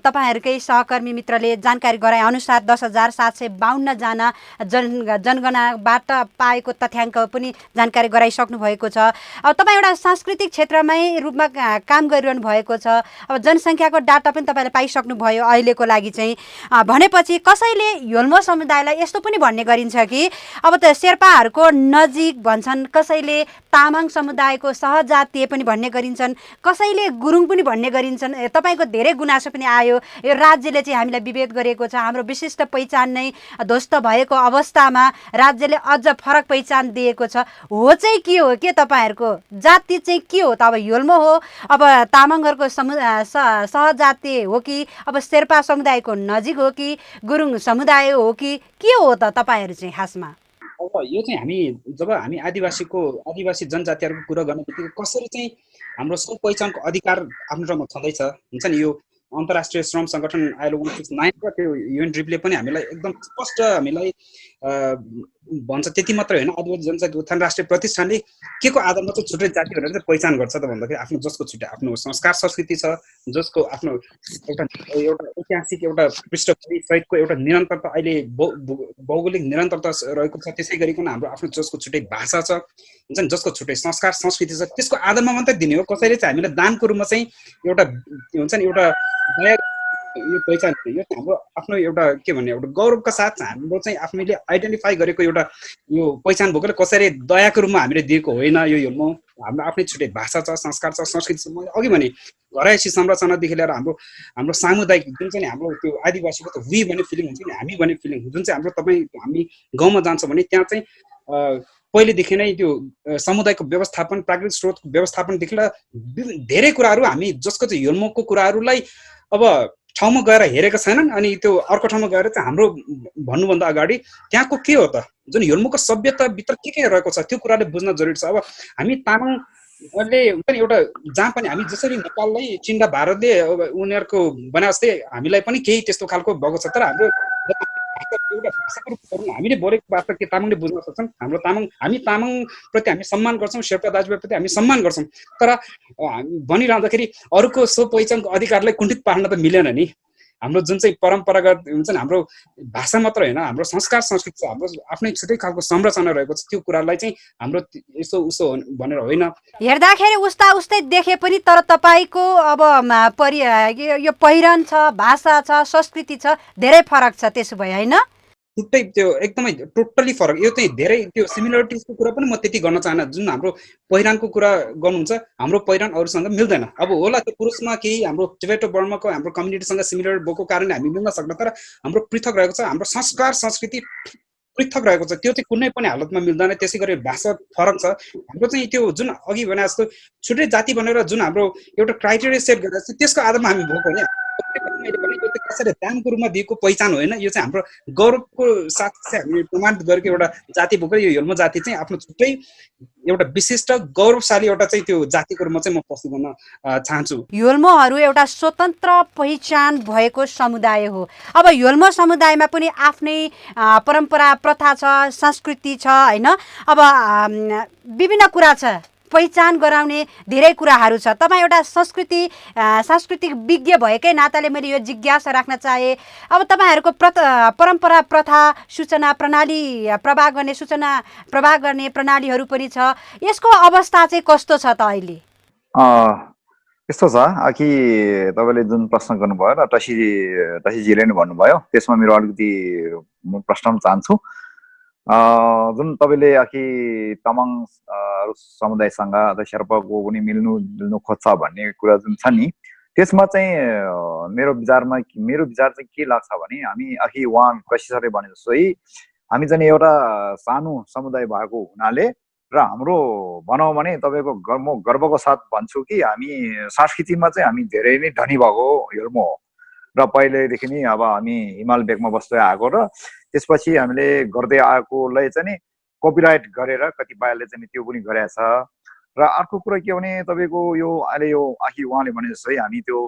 [SPEAKER 1] तपाईँहरूकै सहकर्मी मित्रले जानकारी गराए अनुसार 10,752 जना जनगणनाबाट पाएको तथ्याङ्क पनि जानकारी गराइसक्नु भएको छ। अब तपाईँ एउटा सांस्कृतिक क्षेत्रमै रूपमा काम गरिरहनु भएको छ, अब जनसङ्ख्याको डाटा पनि तपाईँले पाइसक्नु भयो अहिलेको लागि चाहिँ। भनेपछि कसैले ह्युल्मो समुदायलाई यस्तो पनि भन्ने गरिन्छ कि अब त शेर्पाहरूको को नजिक भन्छन्, कसैले तामाङ समुदायको सहजातीय पनि भन्ने गरिन्छन्, कसैले गुरुङ पनि भन्ने गरिन्छन्। तपाईँको धेरै गुनासो पनि आयो, यो राज्यले चाहिँ हामीलाई विभेद गरेको छ, हाम्रो विशिष्ट पहिचान नै ध्वस्त भएको अवस्थामा राज्यले अझ फरक पहिचान दिएको छ। हो चाहिँ के हो के तपाईँहरूको जाति चाहिँ के हो त? अब योल्मो हो, अब तामाङहरूको सहजातीय हो कि अब शेर्पा समुदायको नजिक हो कि गुरुङ समुदाय हो कि के हो त तपाईँहरू चाहिँ खासमा?
[SPEAKER 6] अब यो चाहिँ जब हामी आदिवासी जनजातिहरूको कुरा गर्ने बित्तिकै कसरी चाहिँ हाम्रो स्व पहिचानको अधिकार आफ्नो ठाउँमा छँदैछ हुन्छ नि। यो अन्तर्राष्ट्रिय श्रम सङ्गठन ILO 169 र त्यो UNDRIP पनि हामीलाई एकदम स्पष्ट हामीलाई भन्छ। त्यति मात्रै होइन, आदिवासी जनजाति उत्थान राष्ट्रिय प्रतिष्ठानले के को आधारमा चाहिँ छुट्टै जाति भनेर चाहिँ पहिचान गर्छ त भन्दाखेरि आफ्नो जसको छुट्टै आफ्नो संस्कार संस्कृति छ, जसको आफ्नो एउटा ऐतिहासिक एउटा पृष्ठभूमि सहितको एउटा निरन्तरता, अहिले भौगोलिक निरन्तरता रहेको छ। त्यसै गरिकन हाम्रो आफ्नो जसको छुट्टै भाषा छ हुन्छ नि, जसको छुट्टै संस्कार संस्कृति छ, त्यसको आधारमा मात्रै दिने हो। कसैले चाहिँ हामीलाई दानको रूपमा चाहिँ एउटा हुन्छ नि एउटा यो पहिचान, यो हाम्रो आफ्नो एउटा के भन्ने एउटा गौरवका साथ हाम्रो चाहिँ आफूले आइडेन्टिफाई गरेको एउटा यो पहिचान भएको कसैले दयाको रूपमा हामीले दिएको होइन। यो योल्मो हाम्रो आफ्नै छुट्टै भाषा छ, संस्कार छ, संस्कृति छ। मैले अघि भने घरैसी संरचनादेखि लिएर हाम्रो सामुदायिक जुन चाहिँ हाम्रो त्यो आदिवासीको त वी भन्ने फिलिङ हुन्छ नि, हामी भन्ने फिलिङ जुन चाहिँ हाम्रो हामी गाउँमा जान्छ भने त्यहाँ चाहिँ पहिलेदेखि नै त्यो समुदायको व्यवस्थापन, प्राकृतिक स्रोतको व्यवस्थापनदेखि लिएर धेरै कुराहरू हामी जसको चाहिँ योल्मोको कुराहरूलाई अब ठाउँमा गएर हेरेका छैनन्। अनि त्यो अर्को ठाउँमा गएर चाहिँ हाम्रो भन्नुभन्दा अगाडि त्यहाँको के हो त, जुन योल्मोको सभ्यताभित्र के रहेको छ त्यो कुराले बुझ्न जरुरी छ। अब हामी तामाङले एउटा जहाँ पनि हामी जसरी नेपाललाई चिन्डा भारतले उनीहरूको भने जस्तै हामीलाई पनि केही त्यस्तो खालको भएको छ। तर हाम्रो एउटा भाषाको रूपमा हामीले बोलेको भाषा के तामाङले बुझ्न सक्छन्। हामी तामाङ प्रति हामी सम्मान गर्छौँ, शेर्पा दाजुभाइप्रति हामी सम्मान गर्छौँ। तर भनिरहँदाखेरि अरूको सो पहिचानको अधिकारलाई कुण्ठित पार्न त मिलेन नि। हाम्रो जुन चाहिँ परम्परागत हुन्छ नि, हाम्रो भाषा मात्र होइन, हाम्रो संस्कार संस्कृति छ, हाम्रो आफ्नै छुट्टै खालको संरचना रहेको छ। त्यो कुरालाई चाहिँ हाम्रो यसो उसो भनेर होइन,
[SPEAKER 1] हेर्दाखेरि उस्तै देखे पनि तर तपाईँको अब यो पहिरन छ, भाषा छ, संस्कृति छ, धेरै फरक छ। त्यसो भए होइन,
[SPEAKER 6] छुट्टै त्यो एकदमै टोटली फरक। यो चाहिँ धेरै त्यो सिमिलरिटिजको कुरा पनि म त्यति गर्न चाहन्न। जुन हाम्रो पहिरनको कुरा गर्नुहुन्छ, हाम्रो पहिरन अरूसँग मिल्दैन। अब होला त्यो पुरुषमा केही हाम्रो टिबेटो बर्माको हाम्रो कम्युनिटीसँग सिमिलर भएको कारणले हामी मिल्न सक्दैन, तर हाम्रो पृथक रहेको छ, हाम्रो संस्कार संस्कृति पृथक रहेको छ, त्यो चाहिँ कुनै पनि हालतमा मिल्दैन। त्यसै गरी भाषा फरक छ। हाम्रो चाहिँ त्यो जुन अघि भने जस्तो छुट्टै जाति भनेर जुन हाम्रो एउटा क्राइटेरिया सेट गरेर छ, त्यसको आधारमा हामी भएको होइन। कसैले दानको रूपमा दिएको पहिचान होइन। यो चाहिँ हाम्रो गौरवको साथ चाहिँ हामीले प्रमाणित गरेको एउटा जाति भएको। यो योल्मो जाति चाहिँ आफ्नो छुट्टै एउटा विशिष्ट गौरवशाली एउटा चाहिँ त्यो जातिको रूपमा चाहिँ म प्रस्तुत गर्न चाहन्छु।
[SPEAKER 1] योल्मोहरू एउटा स्वतन्त्र पहिचान भएको समुदाय हो। अब योल्मो समुदायमा पनि आफ्नै परम्परा प्रथा छ, संस्कृति छ होइन। अब विभिन्न कुरा छ, पहिचान गराउने धेरै कुराहरू छ। तपाईँ एउटा सांस्कृतिक विज्ञ भएकै नाताले मैले यो जिज्ञासा राख्न चाहे। अब तपाईँहरूको परम्परा प्रथा सूचना प्रणाली प्रवाह गर्ने प्रणालीहरू पनि छ, यसको अवस्था चाहिँ कस्तो छ त अहिले?
[SPEAKER 2] यस्तो छ कि तपाईँले जुन प्रश्न गर्नुभयो र टसीजीले नै भन्नुभयो, त्यसमा मेरो अलिकति म प्रश्न चाहन्छु। जुन तपाईँले अघि तामाङ समुदायसँग अथवा शेर्पाको पनि मिल्नु खोज्छ भन्ने कुरा जुन छ नि, त्यसमा चाहिँ मेरो विचार चाहिँ के लाग्छ भने, हामी अघि उहाँ कशी सरले भने जस्तै हामी चाहिँ एउटा सानो समुदाय भएको हुनाले र हाम्रो भनौँ भने तपाईँको म गर्वको साथ भन्छु कि हामी संस्कृतिमा चाहिँ हामी धेरै नै धनी भएको योल्मो हो। र पहिलेदेखि नै अब हामी हिमाल भेगमा बस्दै आएको र त्यसपछि हामीले गर्दै आएकोलाई चाहिँ नि कपिराइट गरेर कतिपयले चाहिँ त्यो पनि गरेको छ। र अर्को कुरा के भने तपाईँको यो अहिले यो अघि उहाँले भने जस्तै हामी त्यो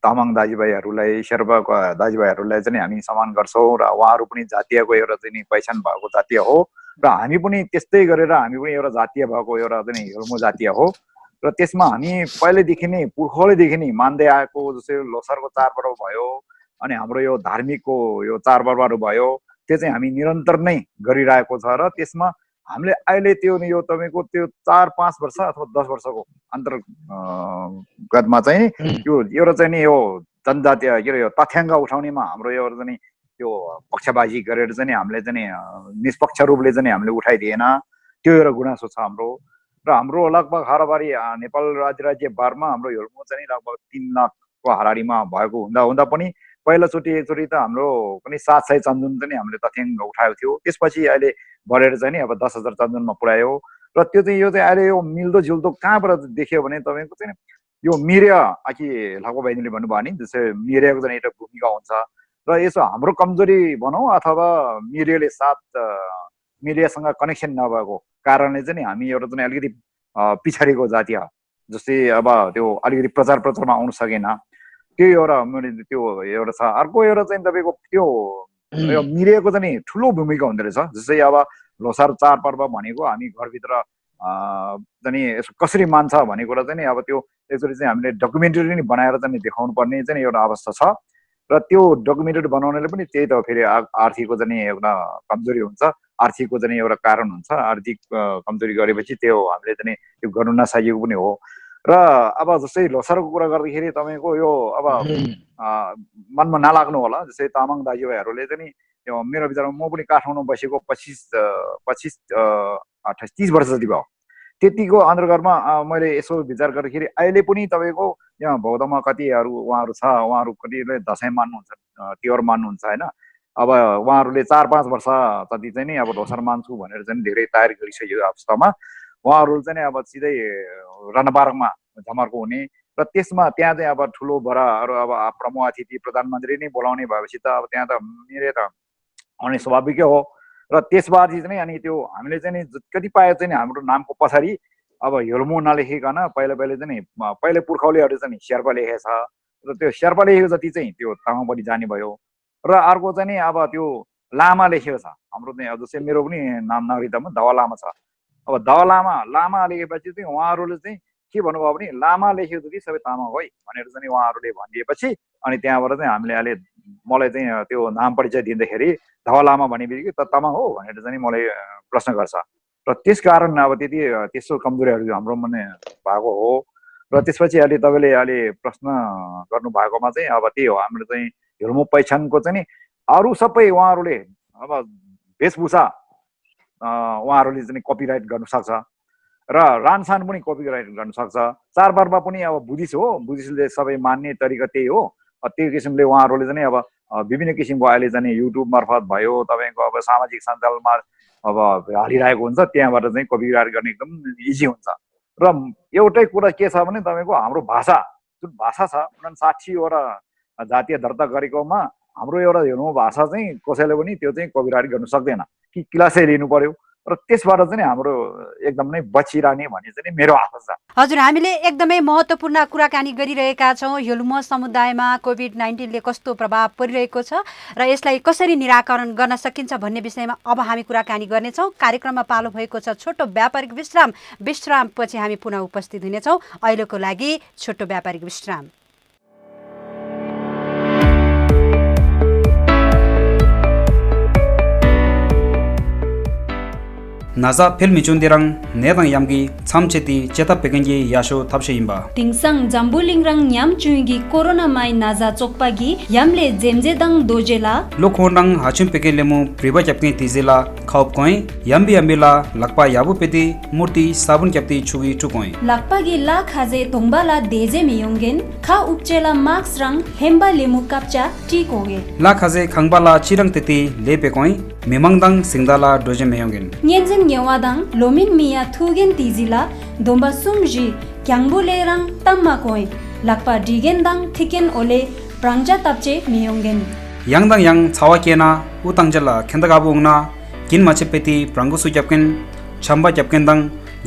[SPEAKER 2] तामाङ दाजुभाइहरूलाई, शेर्पाको दाजुभाइहरूलाई चाहिँ हामी सम्मान गर्छौँ र उहाँहरू पनि जातीयको एउटा चाहिँ पहिचान भएको जातीय हो र हामी पनि त्यस्तै गरेर हामी पनि एउटा जातीय भएको एउटा चाहिँ योल्मो जातीय हो। र त्यसमा हामी पहिलेदेखि नै पुर्खौलीदेखि नै मान्दै आएको जस्तै लोसारको चाडपर्व भयो, अनि हाम्रो यो धार्मिकको यो चाडपर्वहरू भयो, त्यो चाहिँ हामी निरन्तर नै गरिरहेको छ। र त्यसमा हामीले अहिले त्यो यो तपाईँको त्यो 4-5 वर्ष अथवा 10 वर्षको अन्तर्गतमा चाहिँ यो एउटा चाहिँ नि यो जनजातीय के अरे यो तथ्याङ्क उठाउनेमा हाम्रो यो चाहिँ त्यो पक्षबाजी गरेर चाहिँ हामीले चाहिँ निष्पक्ष रूपले चाहिँ हामीले उठाइदिएन, त्यो एउटा गुनासो छ हाम्रो। र हाम्रो लगभग हाराबारी नेपाल राज्य बारमा हाम्रो हेल्मो चाहिँ लगभग 3 लाखको हाराहारीमा भएको हुँदा पनि एकचोटि त हाम्रो पनि 700 चन्दन चाहिँ हामीले तथ्याङ्क उठाएको थियो। त्यसपछि अहिले बढेर चाहिँ नि अब 10,000 चन्दनमा पुर्यायो। र त्यो चाहिँ यो चाहिँ अहिले यो मिल्दो जुल्दो कहाँबाट देखियो भने तपाईँको चाहिँ यो मिडिया अघि लाको बहिनीले भन्नुभयो नि, जस्तै मिडियाको चाहिँ एउटा भूमिका हुन्छ र यसो हाम्रो कमजोरी भनौँ अथवा मिडियासँग कनेक्सन नभएको कारणले चाहिँ हामी एउटा चाहिँ अलिकति पिछाडिको जातीय जस्तै अब त्यो अलिकति प्रचार प्रचारमा आउन सकेन, त्यो एउटा त्यो एउटा छ। अर्को एउटा चाहिँ तपाईँको त्यो मिडियाको चाहिँ ठुलो भूमिका हुँदो रहेछ। जस्तै अब लोसार चाडपर्व भनेको हामी घरभित्र चाहिँ यसो कसरी मान्छ भन्ने कुरा चाहिँ अब त्यो एकचोटि चाहिँ हामीले डकुमेन्टरी नै बनाएर चाहिँ देखाउनु पर्ने चाहिँ एउटा अवस्था छ। र त्यो डकुमेन्टरी बनाउनेले पनि त्यही त फेरि आर्थिकको चाहिँ एउटा कमजोरी हुन्छ, आर्थिकको चाहिँ एउटा कारण हुन्छ। आर्थिक कमजोरी गरेपछि त्यो हामीले चाहिँ त्यो गर्नु नसकेको पनि हो। र अब जस्तै लोसारको कुरा गर्दाखेरि तपाईँको यो अब मनमा नलाग्नु होला, जस्तै तामाङ दाजुभाइहरूले चाहिँ त्यो मेरो विचारमा म पनि काठमाडौँ बसेको 25-30 वर्ष जति भयो। त्यतिको अन्तर्गतमा मैले यसो विचार गर्दाखेरि अहिले पनि तपाईँको यहाँ बौद्धमा कतिहरू उहाँहरू छ, उहाँहरू कतिले दसैँ मान्नुहुन्छ, तिहार मान्नुहुन्छ होइन। अब उहाँहरूले 4-5 वर्ष जति चाहिँ नि अब लोसार मान्छु भनेर चाहिँ धेरै तयारी गरिसकेको अवस्थामा उहाँहरू चाहिँ अब सिधै रणबारकमा झमर्को हुने र त्यसमा त्यहाँ चाहिँ अब ठुलो बडाहरू अब प्रमुख अतिथि प्रधानमन्त्री नै बोलाउने भएपछि त अब त्यहाँ त मिरे त आउने स्वाभाविकै हो। र त्यसबाद चाहिँ अनि त्यो हामीले चाहिँ कतिपय चाहिँ हाम्रो नामको पछाडि अब हेल्मो नलेखिकन पहिले चाहिँ पहिले पुर्खौलीहरू चाहिँ शेर्पा लेखेको छ र त्यो शेर्पा लेखेको जति चाहिँ त्यो तामाङ पनि जाने भयो। र अर्को चाहिँ अब त्यो लामा लेखेको छ हाम्रो चाहिँ जस्तै मेरो पनि नाम नागरिकतामा दावा लामा छ। अब दावा लामा लेखेपछि चाहिँ उहाँहरूले चाहिँ के भन्नुभयो भने लामा लेखेको जति सबै तामाङ हो भनेर चाहिँ उहाँहरूले भनिदिएपछि अनि त्यहाँबाट चाहिँ हामीले अहिले मलाई चाहिँ त्यो नाम परिचय दिँदाखेरि धवा लामा भने बित्तिकै त तामाङ हो भनेर चाहिँ मलाई प्रश्न गर्छ। र त्यस कारण अब त्यस्तो कमजोरीहरू हाम्रो मने भएको हो। र त्यसपछि अहिले तपाईँले अहिले प्रश्न गर्नु भएकोमा चाहिँ अब त्यही हो, हाम्रो चाहिँ हेल्मो पहिचानको चाहिँ अरू सबै उहाँहरूले अब वेशभूषा उहाँहरूले चाहिँ कपिराइट गर्न सक्छ र रानसान पनि कपिराइट गर्न सक्छ। चाडपर्वमा पनि अब बुद्धिस्ट हो, बुद्धिस्टले सबै मान्ने तरिका त्यही हो। त्यो किसिमले उहाँहरूले चाहिँ अब विभिन्न किसिमको अहिले चाहिँ युट्युब मार्फत भयो तपाईँको अब सामाजिक सञ्जालमा अब हालिरहेको हुन्छ, त्यहाँबाट चाहिँ कपिराइट गर्ने एकदम इजी हुन्छ। र एउटै कुरा के छ भने तपाईँको हाम्रो भाषा जुन भाषा छ 59वटा जातीय दर्ता गरेकोमा हाम्रो एउटा हेर्नु भाषा चाहिँ कसैले पनि त्यो चाहिँ कपिराइट गर्न सक्दैन कि क्लासै लिनु पर्यो। र त्यसबाट चाहिँ हाम्रो एकदम नै बचिरहने भन्ने चाहिँ मेरो आशा छ।
[SPEAKER 1] हजुर, हामीले एकदमै महत्त्वपूर्ण कुराकानी गरिरहेका छौँ। हेल्मो समुदायमा कोभिड-19ले कस्तो प्रभाव परिरहेको छ र यसलाई कसरी निराकरण गर्न सकिन्छ भन्ने विषयमा अब हामी कुराकानी गर्नेछौँ। कार्यक्रममा पालो भएको छ छोटो व्यापारिक विश्रामपछि हामी पुनः उपस्थित हुनेछौँ। अहिलेको लागि छोटो व्यापारिक विश्राम।
[SPEAKER 6] naza filmi chundirang nedang yamgi chamcheti cheta pekengi yasho thapse imba
[SPEAKER 3] tingsang jambulingrang nyam chuigi corona mai naza chokpagi yamle jemjedang dojela
[SPEAKER 6] lokhondang hachim pekelemu priba chapki tizela khop koi yambi ambila lakpa yabu peti murti sabun kyapti chugi chukoi
[SPEAKER 3] lakpagi la khaje tongbala deje miyongen kha upchela max rang hemba lemu kapcha tikoge
[SPEAKER 6] la khaje khangbala chirang teti lepe koi memangdang singdala doje meyongen
[SPEAKER 3] nyenjeng nyewadang lomin miya thugen tizila domba sumji kyangbulerang tamma koi lakpa digendang thiken ole prangja tapche miyongen
[SPEAKER 6] yangdang yang chawa kena utangjala khendagabungna kin machepeti prangu sukyapken chamba kyapkendang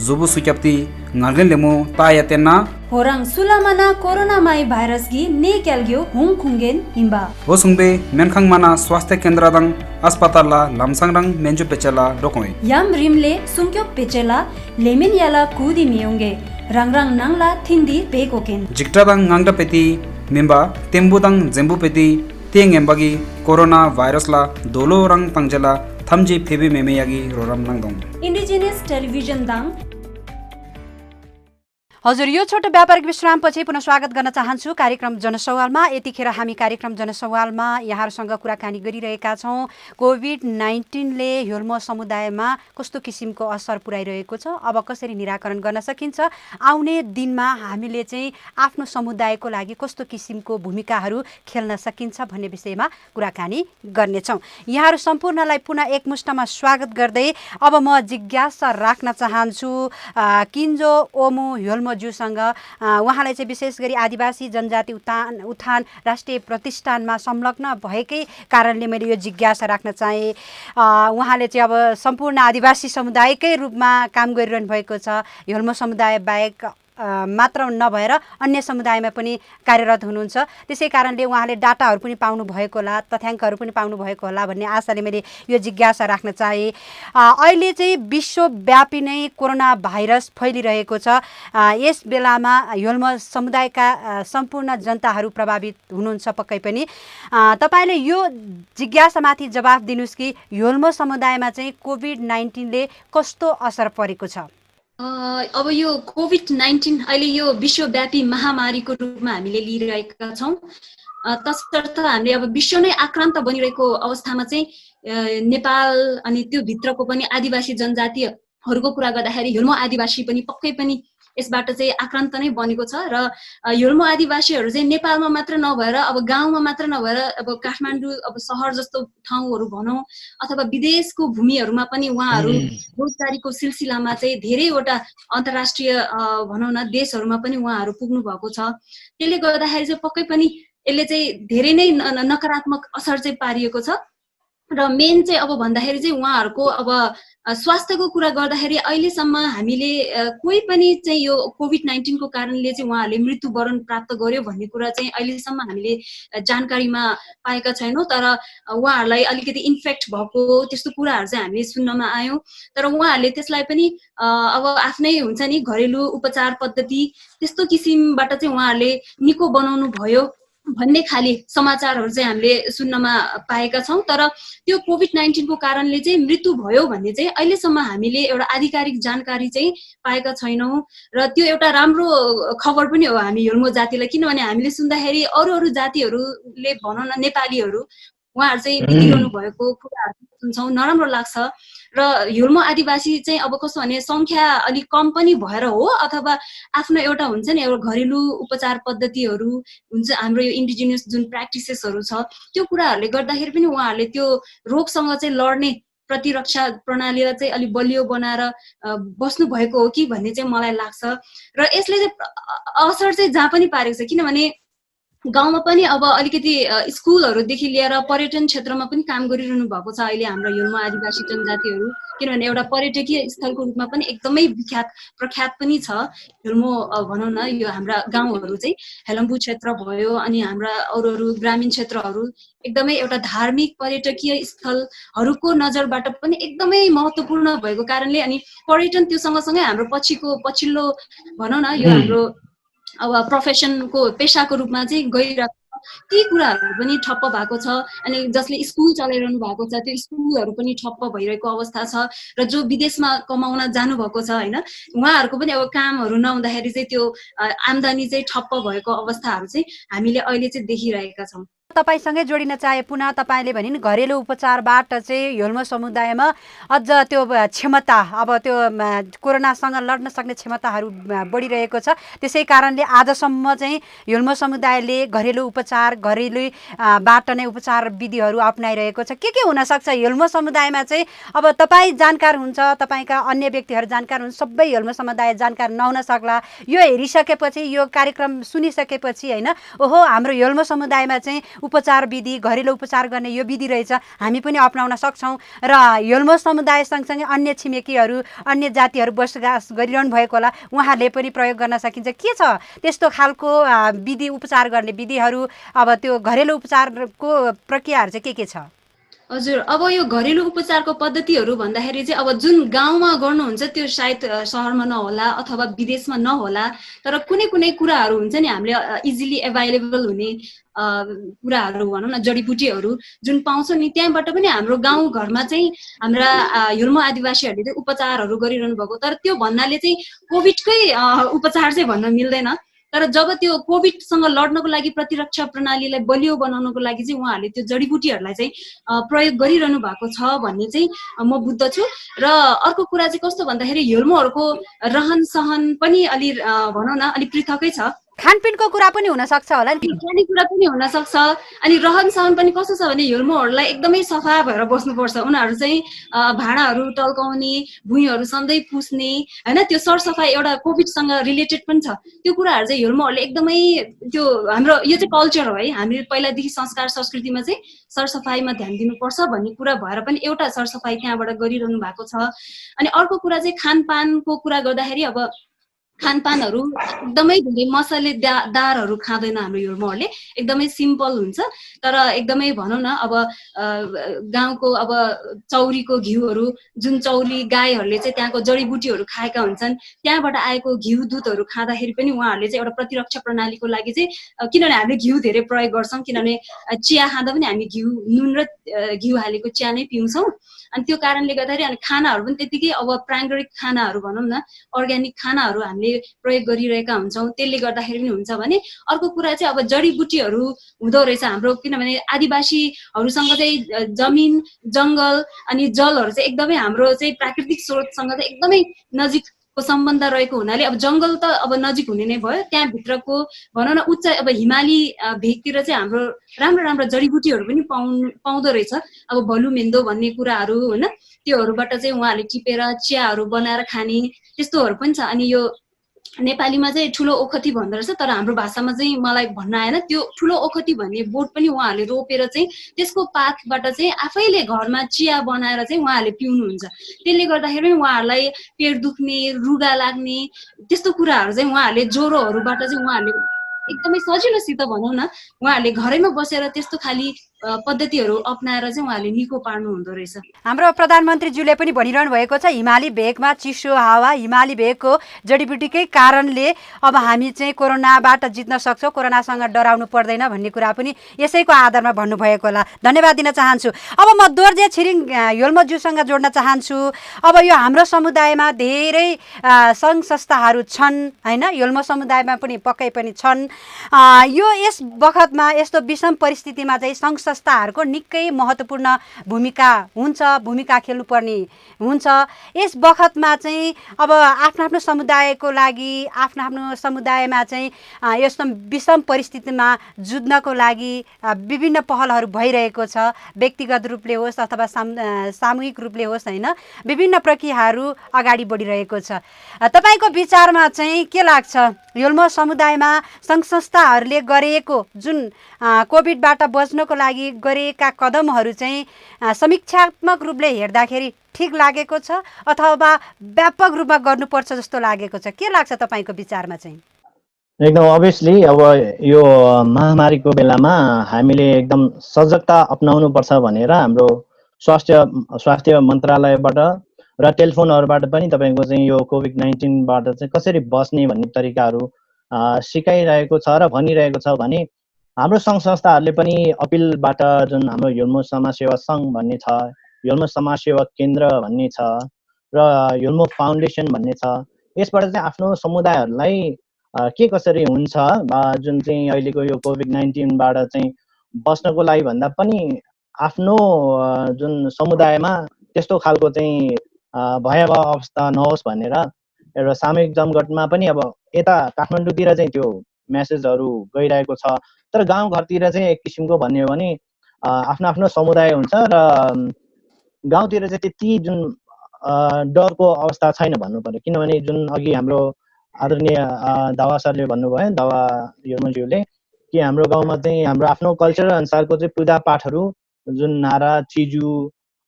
[SPEAKER 6] zubu sukyapti ngargen lemu tayatena
[SPEAKER 3] horang sulamana corona mai virus gi ne kyalgyo hung khungen imba
[SPEAKER 6] hosungbe menkhang mana swasthya kendra dang अस्पताल लामसांगरंग मेंजु पेचला डोकोय
[SPEAKER 3] याम रिमले सुंक्यो पेचला lamin याला कुदी मियोंगे रंगरंग Nangla थिंदी पेकोकेन
[SPEAKER 6] जिक्टादंग ngang पेती मेंबा तेंबुदंग जेंबु पेती Teng एम्बागी corona virus ला दोलो रंग तंगजला थमजी फेबी मेमेयागी रोरम नंगदों
[SPEAKER 3] indigenous television दंग
[SPEAKER 1] हजुर, यो छोटो व्यापारिक विश्रामपछि पुनः स्वागत गर्न चाहन्छु कार्यक्रम जनसवालमा। यतिखेर हामी कार्यक्रम जनसवालमा यहाँहरूसँग कुराकानी गरिरहेका छौँ कोभिड-19ले योल्मो समुदायमा कस्तो किसिमको असर पुर्याइरहेको छ, अब कसरी निराकरण गर्न सकिन्छ, आउने दिनमा हामीले चाहिँ आफ्नो समुदायको लागि कस्तो किसिमको भूमिकाहरू खेल्न सकिन्छ भन्ने विषयमा कुराकानी गर्नेछौँ। यहाँहरू सम्पूर्णलाई पुनः एकमुष्टमा स्वागत गर्दै अब म जिज्ञासा राख्न चाहन्छु किन्जो ओमु योल्मो ज्यूसँग। उहाँलाई चाहिँ विशेष गरी आदिवासी जनजाति उत्थान राष्ट्रिय प्रतिष्ठानमा संलग्न भएकै कारणले मैले यो जिज्ञासा राख्न चाहेँ। उहाँले चाहिँ अब सम्पूर्ण आदिवासी समुदायकै रूपमा काम गरिरहनु भएको छ, योल्मो समुदाय बाहेक मात्र नभएर अन्य समुदायमा पनि कार्यरत हुनुहुन्छ। त्यसै कारणले उहाँले डाटाहरू पनि पाउनु भएको होला, तथ्याङ्कहरू पनि पाउनु भएको होला भन्ने आशाले मैले यो जिज्ञासा राख्न चाहेँ। अहिले चाहिँ विश्वव्यापी नै कोरोना भाइरस फैलिरहेको छ। यस बेलामा योल्मो समुदायका सम्पूर्ण जनताहरू प्रभावित हुनुहुन्छ पक्कै पनि। तपाईँले यो जिज्ञासामाथि जवाफ दिनुहोस् कि योल्मो समुदायमा चाहिँ कोभिड-19ले कस्तो असर परेको छ?
[SPEAKER 3] अब यो कोभिड-19 अहिले यो विश्वव्यापी महामारीको रूपमा हामीले लिइरहेका छौँ। तसर्थ हामीले अब विश्व नै आक्रान्त बनिरहेको अवस्थामा चाहिँ नेपाल अनि त्यो भित्रको पनि आदिवासी जनजातिहरूको कुरा गर्दाखेरि योल्मो आदिवासी पनि पक्कै पनि यसबाट चाहिँ आक्रान्त नै बनेको छ। र योल्मो आदिवासीहरू चाहिँ नेपालमा मात्र नभएर अब गाउँमा मात्र नभएर अब काठमाडौँ अब सहर जस्तो ठाउँहरू भनौँ अथवा विदेशको भूमिहरूमा पनि उहाँहरू रोजगारीको सिलसिलामा चाहिँ धेरैवटा अन्तर्राष्ट्रिय भनौँ न देशहरूमा पनि उहाँहरू पुग्नु भएको छ। त्यसले गर्दाखेरि चाहिँ पक्कै पनि यसले चाहिँ धेरै नै नकारात्मक असर चाहिँ पारिएको छ। र मेन चाहिँ अब भन्दाखेरि चाहिँ उहाँहरूको अब स्वास्थ्यको कुरा गर्दाखेरि अहिलेसम्म हामीले कोही पनि चाहिँ यो कोभिड-19 को कारणले चाहिँ उहाँहरूले मृत्युवरण प्राप्त गर्यो भन्ने कुरा चाहिँ अहिलेसम्म हामीले जानकारीमा पाएका छैनौँ। तर उहाँहरूलाई अलिकति इन्फेक्ट भएको त्यस्तो कुराहरू चाहिँ हामीले सुन्नमा आयौँ। तर उहाँहरूले त्यसलाई पनि अब आफ्नै हुन्छ नि घरेलु उपचार पद्धति त्यस्तो किसिमबाट चाहिँ उहाँहरूले निको बनाउनु भयो भन्ने खाली समाचारहरू चाहिँ हामीले सुन्नमा पाएका छौँ। तर त्यो कोभिड-19 को कारणले चाहिँ मृत्यु भयो भन्ने चाहिँ अहिलेसम्म हामीले एउटा आधिकारिक जानकारी चाहिँ पाएका छैनौँ। र त्यो एउटा राम्रो खबर पनि हो हामी योल्मो जातिलाई, किनभने हामीले सुन्दाखेरि अरू जातिहरूले भनौँ न नेपालीहरू उहाँहरू चाहिँ बितिरहनु भएको कुराहरू सुन्छौँ, नराम्रो लाग्छ। र योल्मो आदिवासी चाहिँ अब कस्तो भने सङ्ख्या अलिक कम पनि भएर हो अथवा आफ्नो एउटा हुन्छ नि एउटा घरेलु उपचार पद्धतिहरू हुन्छ, हाम्रो यो इन्डिजिनियस जुन प्र्याक्टिसेसहरू छ त्यो कुराहरूले गर्दाखेरि पनि उहाँहरूले त्यो रोगसँग चाहिँ लड्ने प्रतिरक्षा प्रणालीलाई चाहिँ अलिक बलियो बनाएर बस्नु भएको हो कि भन्ने चाहिँ मलाई लाग्छ। र यसले चाहिँ असर चाहिँ जहाँ पनि पारेको छ, किनभने गाउँमा पनि अब अलिकति स्कुलहरूदेखि लिएर पर्यटन क्षेत्रमा पनि काम गरिरहनु भएको छ अहिले हाम्रो योल्मो आदिवासी जनजातिहरू, किनभने एउटा पर्यटकीय स्थलको रूपमा पनि एकदमै प्रख्यात पनि छ योल्मो भनौँ न यो हाम्रा गाउँहरू चाहिँ हेलम्बु क्षेत्र भयो अनि हाम्रा अरू ग्रामीण क्षेत्रहरू एकदमै एउटा धार्मिक पर्यटकीय स्थलहरूको नजरबाट पनि एकदमै महत्त्वपूर्ण भएको कारणले अनि पर्यटन त्यो सँगसँगै हाम्रो पछिल्लो भनौँ न यो हाम्रो अब प्रोफेसनको पेसाको रूपमा चाहिँ गइरहेको ती कुराहरू पनि ठप्प भएको छ। अनि जसले स्कुल चलाइरहनु भएको छ त्यो स्कुलहरू पनि ठप्प भइरहेको अवस्था छ। र जो विदेशमा कमाउन जानुभएको छ होइन उहाँहरूको पनि अब कामहरू नहुँदाखेरि चाहिँ त्यो आम्दानी चाहिँ ठप्प भएको अवस्थाहरू चाहिँ हामीले अहिले चाहिँ देखिरहेका छौँ।
[SPEAKER 1] तपाईँसँगै जोडिन चाहे पुनः तपाईँले भने नि घरेलु उपचारबाट चाहिँ योल्मो समुदायमा अझ त्यो क्षमता अब त्यो कोरोनासँग लड्न सक्ने क्षमताहरू बढिरहेको छ। त्यसै कारणले आजसम्म चाहिँ योल्मो समुदायले घरेलु बाट नै उपचार विधिहरू अप्नाइरहेको छ। के हुनसक्छ योल्मो समुदायमा चाहिँ? अब तपाईँ जानकार हुन्छ, तपाईँका अन्य व्यक्तिहरू जानकार हुन्छ, सबै योल्मो समुदाय जानकार नहुन सक्ला। यो हेरिसकेपछि यो कार्यक्रम सुनिसकेपछि होइन ओहो हाम्रो योल्मो समुदायमा चाहिँ उपचार विधि घरेलु उपचार गर्ने यो विधि रहेछ, हामी पनि अपनाउन सक्छौँ। र योल्मो समुदाय सँगसँगै अन्य छिमेकीहरू अन्य जातिहरू बसोबास गरिरहनु भएको होला, उहाँहरूले पनि प्रयोग गर्न सकिन्छ। के छ त्यस्तो खालको विधि उपचार गर्ने विधिहरू? अब त्यो घरेलु उपचारको प्रक्रियाहरू चाहिँ के छ?
[SPEAKER 3] हजुर, अब यो घरेलु उपचारको पद्धतिहरू भन्दाखेरि चाहिँ अब जुन गाउँमा गर्नुहुन्छ त्यो सायद सहरमा नहोला अथवा विदेशमा नहोला, तर कुनै कुनै कुराहरू हुन्छ नि हामीले इजिली एभाइलेबल हुने कुराहरू भनौँ न, जडीबुटीहरू जुन पाउँछौँ नि, त्यहाँबाट पनि हाम्रो गाउँघरमा चाहिँ हाम्रा हिल्मो आदिवासीहरूले चाहिँ उपचारहरू गरिरहनु भएको। तर त्यो भन्नाले चाहिँ कोभिडकै उपचार चाहिँ भन्न मिल्दैन। तर जब त्यो कोभिडसँग लड्नको लागि प्रतिरक्षा प्रणालीलाई बलियो बनाउनको लागि चाहिँ उहाँहरूले त्यो जडीबुटीहरूलाई चाहिँ प्रयोग गरिरहनु भएको छ भन्ने चाहिँ म बुझ्दछु। र अर्को कुरा चाहिँ कस्तो भन्दाखेरि हिल्मोहरूको रहन सहन पनि अलि भनौँ न अलिक पृथकै छ।
[SPEAKER 1] खानपिनको कुरा पनि हुनसक्छ होला नि,
[SPEAKER 3] खानेकुरा पनि हुनसक्छ। अनि रहन सहन पनि कस्तो छ भने हिल्मोहरूलाई एकदमै सफा भएर बस्नुपर्छ। उनीहरू चाहिँ भाँडाहरू टल्काउने, भुइँहरू सधैँ पुस्ने होइन, त्यो सरसफाइ एउटा कोभिडसँग रिलेटेड पनि छ। त्यो कुराहरू चाहिँ हिल्मोहरूले एकदमै त्यो हाम्रो यो चाहिँ कल्चर हो है, हामीले पहिलादेखि संस्कार संस्कृतिमा चाहिँ सरसफाइमा ध्यान दिनुपर्छ भन्ने कुरा भएर पनि एउटा सरसफाइ त्यहाँबाट गरिरहनु भएको छ। अनि अर्को कुरा चाहिँ खानपानको कुरा गर्दाखेरि अब खानपानहरू एकदमै धेरै मसलेदारहरू खाँदैन हाम्रो हिल्मोहरूले, एकदमै सिम्पल हुन्छ। तर एकदमै भनौँ न अब गाउँको अब चौरीको घिउहरू, जुन चौरी गाईहरूले चाहिँ त्यहाँको जडीबुटीहरू खाएका हुन्छन्, त्यहाँबाट आएको घिउ दुधहरू खाँदाखेरि पनि उहाँहरूले चाहिँ एउटा प्रतिरक्षा प्रणालीको लागि चाहिँ, किनभने हामीले घिउ धेरै प्रयोग गर्छौँ, किनभने चिया खाँदा पनि हामी नुन र घिउ हालेको चिया नै पिउँछौँ। अनि त्यो कारणले गर्दाखेरि अनि खानाहरू पनि त्यतिकै अब प्राङ्गिक खानाहरू भनौँ न, अर्ग्यानिक खानाहरू हामीले प्रयोग गरिरहेका हुन्छौँ, त्यसले गर्दाखेरि पनि हुन्छ भने। अर्को कुरा चाहिँ अब जडीबुटीहरू हुँदो रहेछ हाम्रो, किनभने आदिवासीहरूसँग चाहिँ जमिन जङ्गल अनि जलहरू चाहिँ एकदमै हाम्रो चाहिँ प्राकृतिक स्रोतसँग चाहिँ एकदमै नजिकको सम्बन्ध रहेको हुनाले अब जङ्गल त अब नजिक हुने नै भयो। त्यहाँभित्रको भनौँ न उच्च अब हिमाली भेगतिर चाहिँ हाम्रो राम्रो राम्रो जडीबुटीहरू पनि पाउँदो रहेछ। अब भलुमेन्दो भन्ने कुराहरू होइन, त्योहरूबाट चाहिँ उहाँहरूले टिपेर चियाहरू बनाएर खाने त्यस्तोहरू पनि छ। अनि यो नेपालीमा चाहिँ ठुलो ओखती भन्दो रहेछ, तर हाम्रो भाषामा चाहिँ मलाई भन्न आएन। त्यो ठुलो ओखती भन्ने बोट पनि उहाँहरूले रोपेर चाहिँ त्यसको पातबाट चाहिँ आफैले घरमा चिया बनाएर चाहिँ उहाँहरूले पिउनुहुन्छ। त्यसले गर्दाखेरि पनि उहाँहरूलाई पेट दुख्ने, रुगा लाग्ने त्यस्तो कुराहरू चाहिँ उहाँहरूले ज्वरोहरूबाट चाहिँ उहाँहरूले एकदमै सजिलोसित भनौँ न उहाँहरूले घरैमा बसेर त्यस्तो खाली पद्धतिहरू अप्नाएर चाहिँ उहाँहरूले निको पार्नु हुँदो रहेछ।
[SPEAKER 1] हाम्रो प्रधानमन्त्रीज्यूले पनि भनिरहनु भएको छ हिमाली भेगमा चिसो हावा, हिमाली भेगको जडीबुटीकै कारणले अब हामी चाहिँ कोरोनाबाट जित्न सक्छौँ, कोरोनासँग डराउनु पर्दैन भन्ने कुरा पनि यसैको आधारमा भन्नुभएको होला। धन्यवाद दिन चाहन्छु। अब म दोर्जे छिरिङ हिल्मोज्यूसँग जोड्न चाहन्छु। अब यो हाम्रो समुदायमा धेरै सङ्घ संस्थाहरू छन् होइन, हिल्मो समुदायमा पनि पक्कै पनि छन्। यो यस बखतमा यस्तो विषम परिस्थितिमा चाहिँ सङ्घ संस्थाहरूको निकै महत्त्वपूर्ण भूमिका खेल्नुपर्ने हुन्छ। यस बखतमा चाहिँ अब आफ्नो आफ्नो समुदायको लागि आफ्नो आफ्नो समुदायमा चाहिँ यस्तो विषम परिस्थितिमा जुझ्नको लागि विभिन्न पहलहरू भइरहेको छ, व्यक्तिगत रूपले होस् अथवा सामूहिक रूपले होस् होइन, विभिन्न प्रक्रियाहरू अगाडि बढिरहेको छ। तपाईँको विचारमा चाहिँ के लाग्छ, हिल्मो समुदायमा सङ्घ संस्थाहरूले गरेको जुन कोभिडबाट बच्नको लागि गरेका कदमहरू चाहिँ समीक्षात्मक रूपले हेर्दाखेरि ठिक लागेको छ अथवा व्यापक रूपमा गर्नुपर्छ जस्तो लागेको छ? के लाग्छ तपाईँको विचारमा चाहिँ?
[SPEAKER 4] एकदम अभियसली अब यो महामारीको बेलामा हामीले एकदम सजगता अपनाउनुपर्छ भनेर हाम्रो स्वास्थ्य मन्त्रालयबाट र टेलिफोनहरूबाट पनि तपाईँको चाहिँ यो कोभिड-19बाट चाहिँ कसरी बस्ने भन्ने तरिकाहरू सिकाइरहेको छ र भनिरहेको छ भने हाम्रो सङ्घ संस्थाहरूले पनि अपिलबाट जुन हाम्रो हिल्मो समाजसेवा सङ्घ भन्ने छ, हिल्मो समाजसेवा केन्द्र भन्ने छ र हिल्मो फाउन्डेसन भन्ने छ, यसबाट चाहिँ आफ्नो समुदायहरूलाई के कसरी हुन्छ जुन चाहिँ अहिलेको यो कोभिड-19बाट चाहिँ बस्नको लागि भन्दा पनि आफ्नो जुन समुदायमा त्यस्तो खालको चाहिँ भयावह अवस्था नहोस् भनेर एउटा सामूहिक जमघटमा पनि अब यता काठमाडौँतिर चाहिँ त्यो मेसेजहरू गइरहेको छ। तर गाउँघरतिर चाहिँ एक किसिमको भन्यो भने आफ्नो आफ्नो समुदाय हुन्छ र गाउँतिर चाहिँ त्यति जुन डरको अवस्था छैन भन्नु पर्यो। किनभने जुन अघि हाम्रो आदरणीय दावा सरले भन्नुभयो, दावा हिल्मोज्यूले, कि हाम्रो गाउँमा चाहिँ हाम्रो आफ्नो कल्चर अनुसारको चाहिँ पूजा पाठहरू जुन नारा चिजु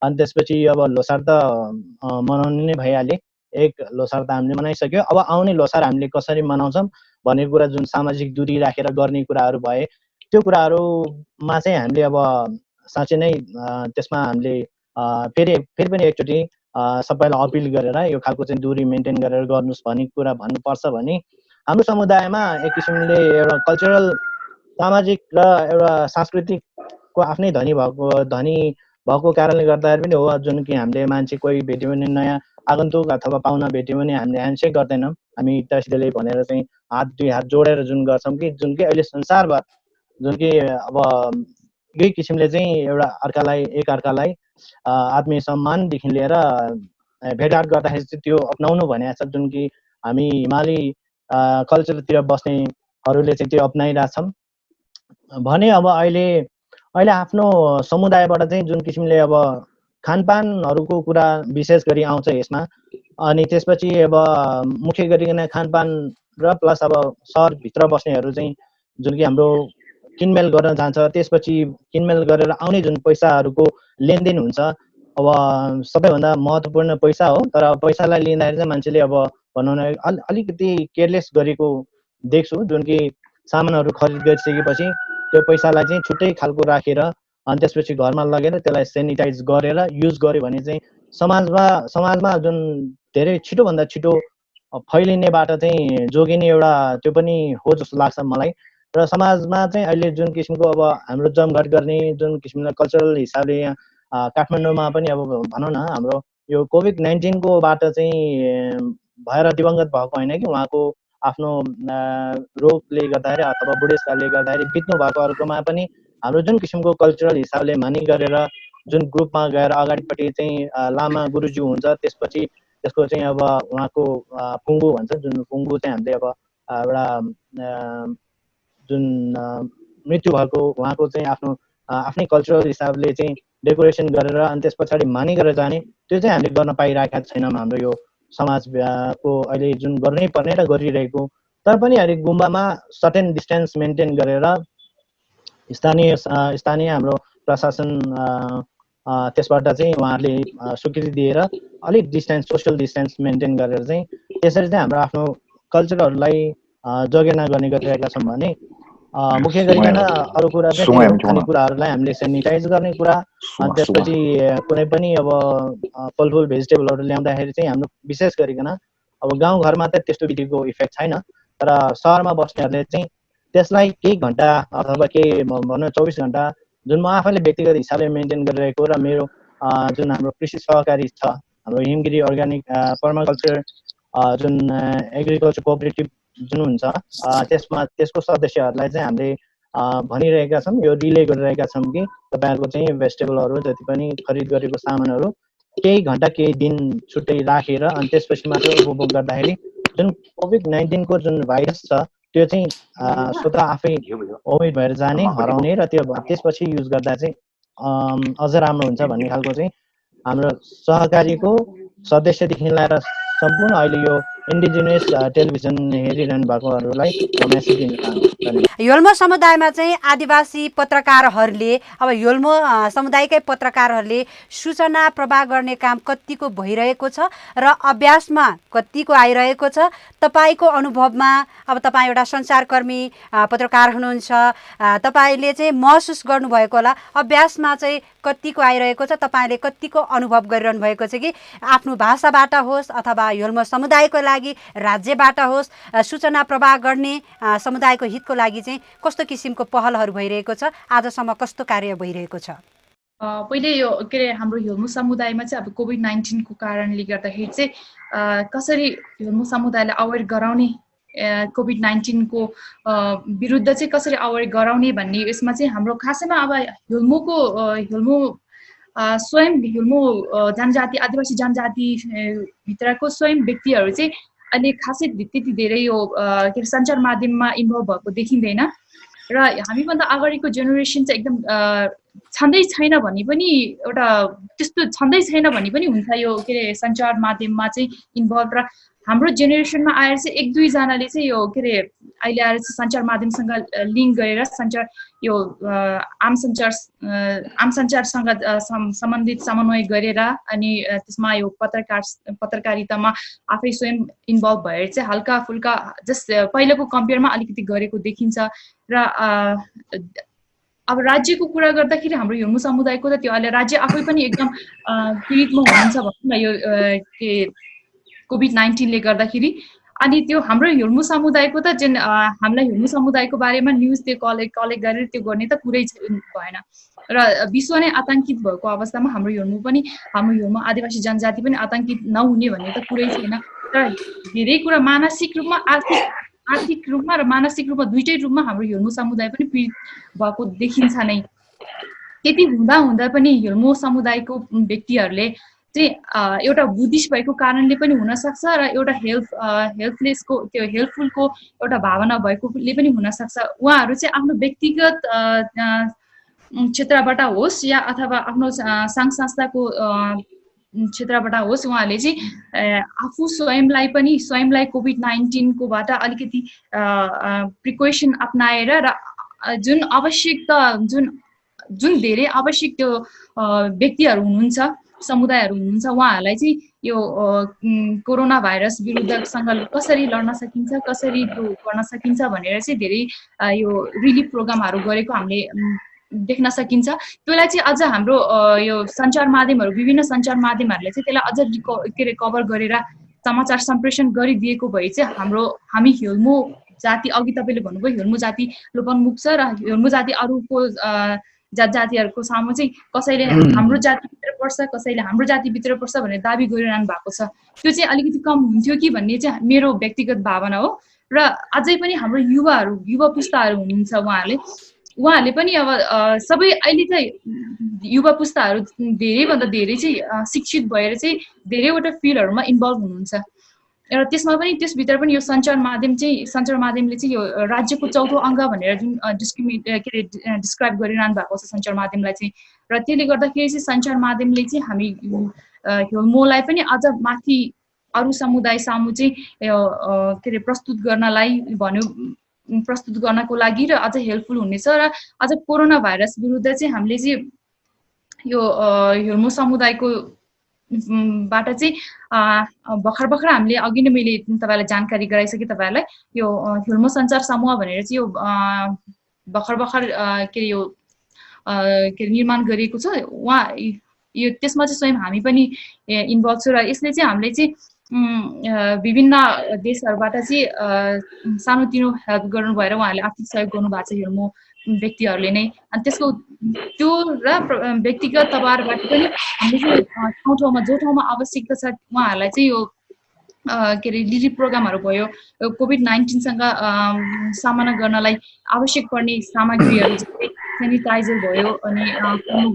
[SPEAKER 4] अनि त्यसपछि अब लोसार त मनाउने नै भइहाल्यो। एक लोसार त हामीले मनाइसक्यो, अब आउने लोसार हामीले कसरी मनाउँछौँ भन्ने कुरा जुन सामाजिक दूरी राखेर गर्ने कुराहरू भए त्यो कुराहरूमा चाहिँ हामीले अब साँच्चै नै त्यसमा हामीले फेरि पनि एकचोटि सबैलाई अपिल गरेर यो खालको चाहिँ दूरी मेन्टेन गरेर गर्नुहोस् भन्ने कुरा भन्नुपर्छ भने हाम्रो समुदायमा एक किसिमले एउटा कल्चरल सामाजिक र एउटा सांस्कृतिकको आफ्नै धनी भएको कारणले गर्दाखेरि पनि हो, जुन कि हामीले मान्छे कोही भेट्यो भने नयाँ आगन्तुक अथवा पाहुना भेट्यो भने हामीले ह्यान्डसेक गर्दैनौँ, हामी तस्ले भनेर चाहिँ दुई हात जोडेर जुन गर्छौँ कि जुन कि अहिले संसारभर जुन कि अब यही किसिमले चाहिँ एउटा एकअर्कालाई आत्मीय सम्मानदेखि लिएर भेटघाट गर्दाखेरि चाहिँ त्यो अपनाउनु भनेको छ, जुन कि हामी हिमाली कल्चरतिर बस्नेहरूले चाहिँ त्यो अपनाइरहेछौँ भने अब अहिले आफ्नो समुदायबाट चाहिँ जुन किसिमले अब खानपानहरूको कुरा विशेष गरी आउँछ यसमा। अनि त्यसपछि अब मुख्य गरिकन खानपान र प्लस अब सहरभित्र बस्नेहरू चाहिँ जुन कि हाम्रो किनमेल गर्न जान्छ, त्यसपछि किनमेल गरेर आउने जुन पैसाहरूको लेनदेन हुन्छ, अब सबैभन्दा महत्त्वपूर्ण पैसा हो। तर पैसालाई लिँदाखेरि चाहिँ मान्छेले अब भनौँ न अलिकति केयरलेस गरेको देख्छु, जुन कि सामानहरू खरिद गरिसकेपछि त्यो पैसालाई चाहिँ छुट्टै खालको राखेर अनि त्यसपछि घरमा लगेर त्यसलाई सेनिटाइज गरेर युज गर्यो भने चाहिँ समाजमा जुन धेरै छिटोभन्दा छिटो फैलिनेबाट चाहिँ जोगिने एउटा त्यो पनि हो जस्तो लाग्छ मलाई। र समाजमा चाहिँ अहिले जुन किसिमको अब हाम्रो जमघट गर्ने जुन किसिमले कल्चरल हिसाबले यहाँ काठमाडौँमा पनि अब भनौँ न हाम्रो यो कोभिड-19 को बाट चाहिँ भएर दिवंगत भएको होइन कि उहाँको आफ्नो रोगले गर्दाखेरि अथवा बुढेसकालले गर्दाखेरि बित्नु भएकोहरूकोमा पनि हाम्रो जुन किसिमको कल्चरल हिसाबले मानि गरेर जुन ग्रुपमा गएर अगाडिपट्टि चाहिँ लामा गुरुज्यू हुन्छ, त्यसपछि त्यसको चाहिँ अब उहाँको पुङ्गु भन्छ, जुन पुङ्गु चाहिँ हामीले अब एउटा जुन मृत्यु भएको उहाँको चाहिँ आफ्नै कल्चरल हिसाबले चाहिँ डेकोरेसन गरेर अनि त्यस पछाडि मानि गरेर जाने, त्यो चाहिँ हामीले गर्न पाइरहेका छैनौँ हाम्रो यो समाजको अहिले जुन गर्नै पर्ने र गरिरहेको। तर पनि अहिले गुम्बामा सर्टेन डिस्टेन्स मेन्टेन गरेर स्थानीय हाम्रो प्रशासन त्यसबाट चाहिँ उहाँहरूले स्वीकृति दिएर अलिक डिस्टेन्स सोसियल डिस्टेन्स मेन्टेन गरेर चाहिँ त्यसरी चाहिँ हाम्रो आफ्नो कल्चरहरूलाई जोगेर्ना गर्ने गरिरहेका छौँ भने मुख्य गरिकन अरू कुरा चाहिँ खानेकुराहरूलाई हामीले सेनिटाइज गर्ने कुरा, अनि त्यसपछि कुनै पनि अब फलफुल भेजिटेबलहरू ल्याउँदाखेरि चाहिँ हाम्रो विशेष गरिकन अब गाउँघरमा त त्यस्तो विधिको इफेक्ट छैन, तर सहरमा बस्नेहरूले चाहिँ त्यसलाई केही घन्टा अथवा केही भनौँ 24 घन्टा जुन म आफैले व्यक्तिगत हिसाबले मेन्टेन गरिरहेको र मेरो जुन हाम्रो कृषि सहकारी छ हाम्रो हिमगिरी अर्ग्यानिक पर्माकल्चर जुन एग्रिकल्चर कोअपरेटिभ जुन हुन्छ त्यसको सदस्यहरूलाई चाहिँ हामीले भनिरहेका छौँ, यो रिले गरिरहेका छौँ कि तपाईँहरूको चाहिँ भेजिटेबलहरू जति पनि खरिद गरेको सामानहरू केही घन्टा केही दिन छुट्टै राखेर अनि त्यसपछि मात्र उपभोग गर्दाखेरि जुन कोभिड-19 को जुन भाइरस छ त्यो चाहिँ स्वतः आफै ओमिट भएर जाने, हराउने र त्यसपछि युज गर्दा चाहिँ अझ राम्रो हुन्छ भन्ने खालको चाहिँ हाम्रो सहकारीको सदस्यदेखि लिएर सम्पूर्ण अहिले यो इन्डिजिनियस टेलिभिजन हेरिरहनु भएकोहरूलाई मेसेज दिन चाहन्छु।
[SPEAKER 1] योल्मो समुदायमा चाहिँ आदिवासी पत्रकारहरूले अब योल्मो समुदायकै पत्रकारहरूले सूचना प्रवाह गर्ने काम कतिको भइरहेको छ र अभ्यासमा कतिको आइरहेको छ, तपाईँको अनुभवमा? अब तपाईँ एउटा सञ्चारकर्मी पत्रकार हुनुहुन्छ, तपाईँले चाहिँ महसुस गर्नुभएको होला अभ्यासमा चाहिँ कतिको आइरहेको छ, तपाईँले कतिको अनुभव गरिरहनु भएको छ कि आफ्नो भाषाबाट होस् अथवा योल्मो समुदायको लागि राज्यबाट होस् सूचना प्रवाह गर्ने समुदायको हितको लागि चाहिँ कस्तो किसिमको पहलहरू भइरहेको छ, आजसम्म कस्तो कार्य भइरहेको छ?
[SPEAKER 5] पहिले यो के अरे हाम्रो योल्मो समुदायमा चाहिँ अब कोभिड-19 को कारणले गर्दाखेरि चाहिँ कसरी योल्मो समुदायलाई अवेर गराउने, कोभिड-19 को विरुद्ध चाहिँ कसरी अवेर गराउने भन्ने यसमा चाहिँ हाम्रो खासैमा अब योल्मो स्वयं योल्मो जनजाति आदिवासी जनजाति भित्रको स्वयं व्यक्तिहरू चाहिँ अहिले खासै त्यति धेरै यो के अरे सञ्चार माध्यममा इन्भल्भ भएको देखिँदैन र हामीभन्दा अगाडिको जेनेरेसन चाहिँ एकदम छँदै छैन भने पनि एउटा त्यस्तो छँदै छैन भने पनि हुन्छ यो के अरे सञ्चार माध्यममा चाहिँ इन्भल्भ। र हाम्रो जेनेरेसनमा आएर चाहिँ एक दुईजनाले चाहिँ यो के अरे अहिले आएर चाहिँ सञ्चार माध्यमसँग लिङ्क गरेर सञ्चार यो आम सञ्चारसँग सम्बन्धित समन्वय गरेर अनि त्यसमा यो पत्रकारितामा आफै स्वयं इन्भल्भ भएर चाहिँ हल्का फुल्का जस्ट पहिलेको कम्पेयरमा अलिकति गरेको देखिन्छ। र अब राज्यको कुरा गर्दाखेरि हाम्रो हिर्मू समुदायको त त्यो अहिले राज्य आफै पनि एकदम पीडितमा हुनुहुन्छ भनौँ न यो के कोभिड-19ले गर्दाखेरि। अनि त्यो हाम्रो हिर्मू समुदायको त जुन हामीलाई हिर्मू समुदायको बारेमा न्युज त्यो कलेक्ट गरेर त्यो गर्ने त कुरै भएन र विश्व नै आतंकित भएको अवस्थामा हाम्रो हिर्मू आदिवासी जनजाति पनि आतंकित नहुने भन्ने त कुरै छैन। तर धेरै कुरा मानसिक रूपमा आर्थिक रूपमा र मानसिक रूपमा दुईटै रूपमा हाम्रो हिर्मू समुदाय पनि पीडित भएको देखिन्छ नै। त्यति हुँदा पनि हिर्मू समुदायको व्यक्तिहरूले चाहिँ एउटा बुद्धिस्ट भएको कारणले पनि हुनसक्छ र एउटा हेल्पलेसको त्यो हेल्पफुलको एउटा भावना भएकोले पनि हुनसक्छ। उहाँहरू चाहिँ आफ्नो व्यक्तिगत क्षेत्रबाट होस् या अथवा आफ्नो सङ्घ संस्थाको क्षेत्रबाट होस्, उहाँहरूले चाहिँ आफू स्वयंलाई कोभिड-19कोबाट अलिकति प्रिकोसन अपनाएर र जुन धेरै आवश्यक त्यो व्यक्तिहरू हुनुहुन्छ, समुदायहरू हुनुहुन्छ, उहाँहरूलाई चाहिँ यो कोरोना भाइरस विरुद्धसँग कसरी लड्न सकिन्छ, कसरी त्यो गर्न सकिन्छ भनेर चाहिँ धेरै यो रिलिफ प्रोग्रामहरू गरेको हामीले देख्न सकिन्छ। त्यसलाई चाहिँ अझ हाम्रो यो विभिन्न सञ्चार माध्यमहरूले चाहिँ त्यसलाई अझ कभर गरेर समाचार सम्प्रेषण गरिदिएको भए चाहिँ हामी हिर्मू जाति, अघि तपाईँले भन्नुभयो हिर्मू जाति लोपन्मुख छ र हिर्मू जाति अरूको जातिहरूको सामु चाहिँ कसैले हाम्रो जातिभित्र पर्छ, कसैले हाम्रो जातिभित्र पर्छ भनेर दाबी गरिरहनु भएको छ। त्यो चाहिँ अलिकति कम हुन्थ्यो कि भन्ने चाहिँ मेरो व्यक्तिगत भावना हो। र अझै पनि हाम्रो युवा पुस्ताहरू हुनुहुन्छ, उहाँहरूले पनि अब सबै अहिले चाहिँ युवा पुस्ताहरू धेरैभन्दा धेरै चाहिँ शिक्षित भएर चाहिँ धेरैवटा फिल्डहरूमा इन्भल्भ हुनुहुन्छ र त्यसभित्र पनि यो सञ्चार माध्यमले चाहिँ यो राज्यको चौथो अङ्ग भनेर जुन डिस्क्राइब गरिरहनु भएको छ सञ्चार माध्यमलाई चाहिँ, र त्यसले गर्दाखेरि चाहिँ सञ्चार माध्यमले चाहिँ हामी हिर्मूलाई पनि अझ माथि अरू समुदाय सामु चाहिँ प्रस्तुत गर्नको लागि र अझ हेल्पफुल हुनेछ। र अझ कोरोना भाइरस विरुद्ध चाहिँ हामीले चाहिँ यो हिर्मू समुदायको बाट चाहिँ भर्खर हामीले अघि नै मैले तपाईँलाई जानकारी गराइसकेँ तपाईँहरूलाई यो हिर्मू सञ्चार समूह भनेर चाहिँ यो भर्खर निर्माण गरिएको छ। यो त्यसमा चाहिँ स्वयं हामी पनि इन्भल्भ छौँ र यसले चाहिँ हामीले चाहिँ विभिन्न देशहरूबाट चाहिँ सानोतिनो हेल्प गर्नु भएर उहाँहरूले आर्थिक सहयोग गर्नुभएको छ हिर्मू व्यक्तिहरूले नै। अनि त्यो र व्यक्तिगत तवरबाट पनि हामीले ठाउँमा जो ठाउँमा आवश्यकता छ उहाँहरूलाई चाहिँ यो रिलिफ प्रोग्रामहरू भयो, कोभिड-19सँग सामना गर्नलाई आवश्यक पर्ने सामग्रीहरू जस्तै सेनिटाइजर भयो, अनि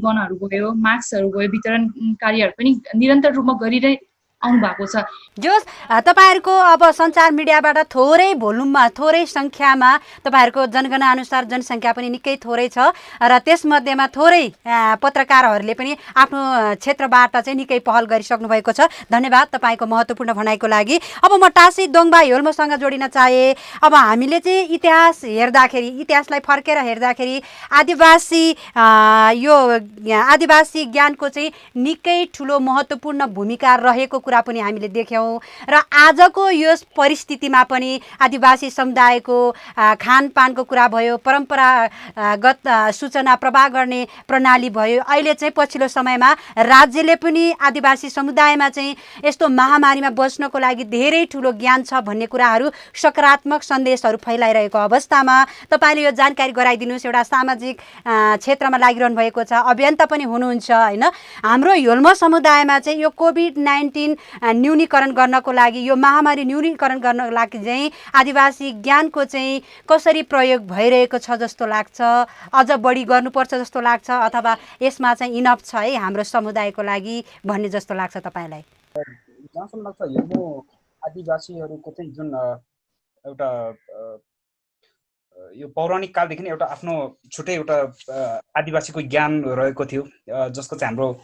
[SPEAKER 5] गनहरू भयो, मास्कहरू भयो, वितरण कार्यहरू पनि निरन्तर रूपमा गरिरहे आउनु भएको छ।
[SPEAKER 1] जोस् तपाईहरुको अब सञ्चार मिडियाबाट थोरै संख्यामा तपाईहरुको जनगणना अनुसार जनसङ्ख्या पनि निकै थोरै छ र त्यसमध्येमा थोरै पत्रकारहरूले पनि आफ्नो क्षेत्रबाट चाहिँ निकै पहल गरिसक्नु भएको छ। धन्यवाद तपाईको महत्त्वपूर्ण भनाइको लागि। अब म टासी दोङबा हिर्मूसँग जोडिन चाहे। अब हामीले चाहिँ इतिहासलाई फर्केर हेर्दाखेरि आदिवासी ज्ञानको चाहिँ निकै ठुलो महत्त्वपूर्ण भूमिका रहेको कुरा पनि हामीले देख्यौँ र आजको यस परिस्थितिमा पनि आदिवासी समुदायको खानपानको कुरा भयो, परम्परागत सूचना प्रवाह गर्ने प्रणाली भयो। अहिले चाहिँ पछिल्लो समयमा राज्यले पनि आदिवासी समुदायमा चाहिँ यस्तो महामारीमा बच्नको लागि धेरै ठुलो ज्ञान छ भन्ने कुराहरू सकारात्मक सन्देशहरू फैलाइरहेको अवस्थामा तपाईँले यो जानकारी गराइदिनुहोस्। एउटा सामाजिक क्षेत्रमा लागिरहनु भएको छ, अभियन्ता पनि हुनुहुन्छ होइन। हाम्रो हिर्मू समुदायमा चाहिँ यो कोभिड-19 न्यूनीकरण गर्नको लागि, यो महामारी न्यूनीकरण गर्नको लागि चाहिँ आदिवासी ज्ञानको चाहिँ कसरी प्रयोग भइरहेको छ जस्तो लाग्छ? अझ बढी गर्नुपर्छ जस्तो लाग्छ अथवा यसमा चाहिँ इनफ छ है हाम्रो समुदायको लागि भन्ने जस्तो लाग्छ तपाईँलाई?
[SPEAKER 6] जहाँसम्म लाग्छ हिर्मू आदिवासीहरूको चाहिँ जुन एउटा यो पौराणिक कालदेखि नै एउटा आफ्नो छुट्टै एउटा आदिवासीको ज्ञान रहेको थियो, जसको चाहिँ हाम्रो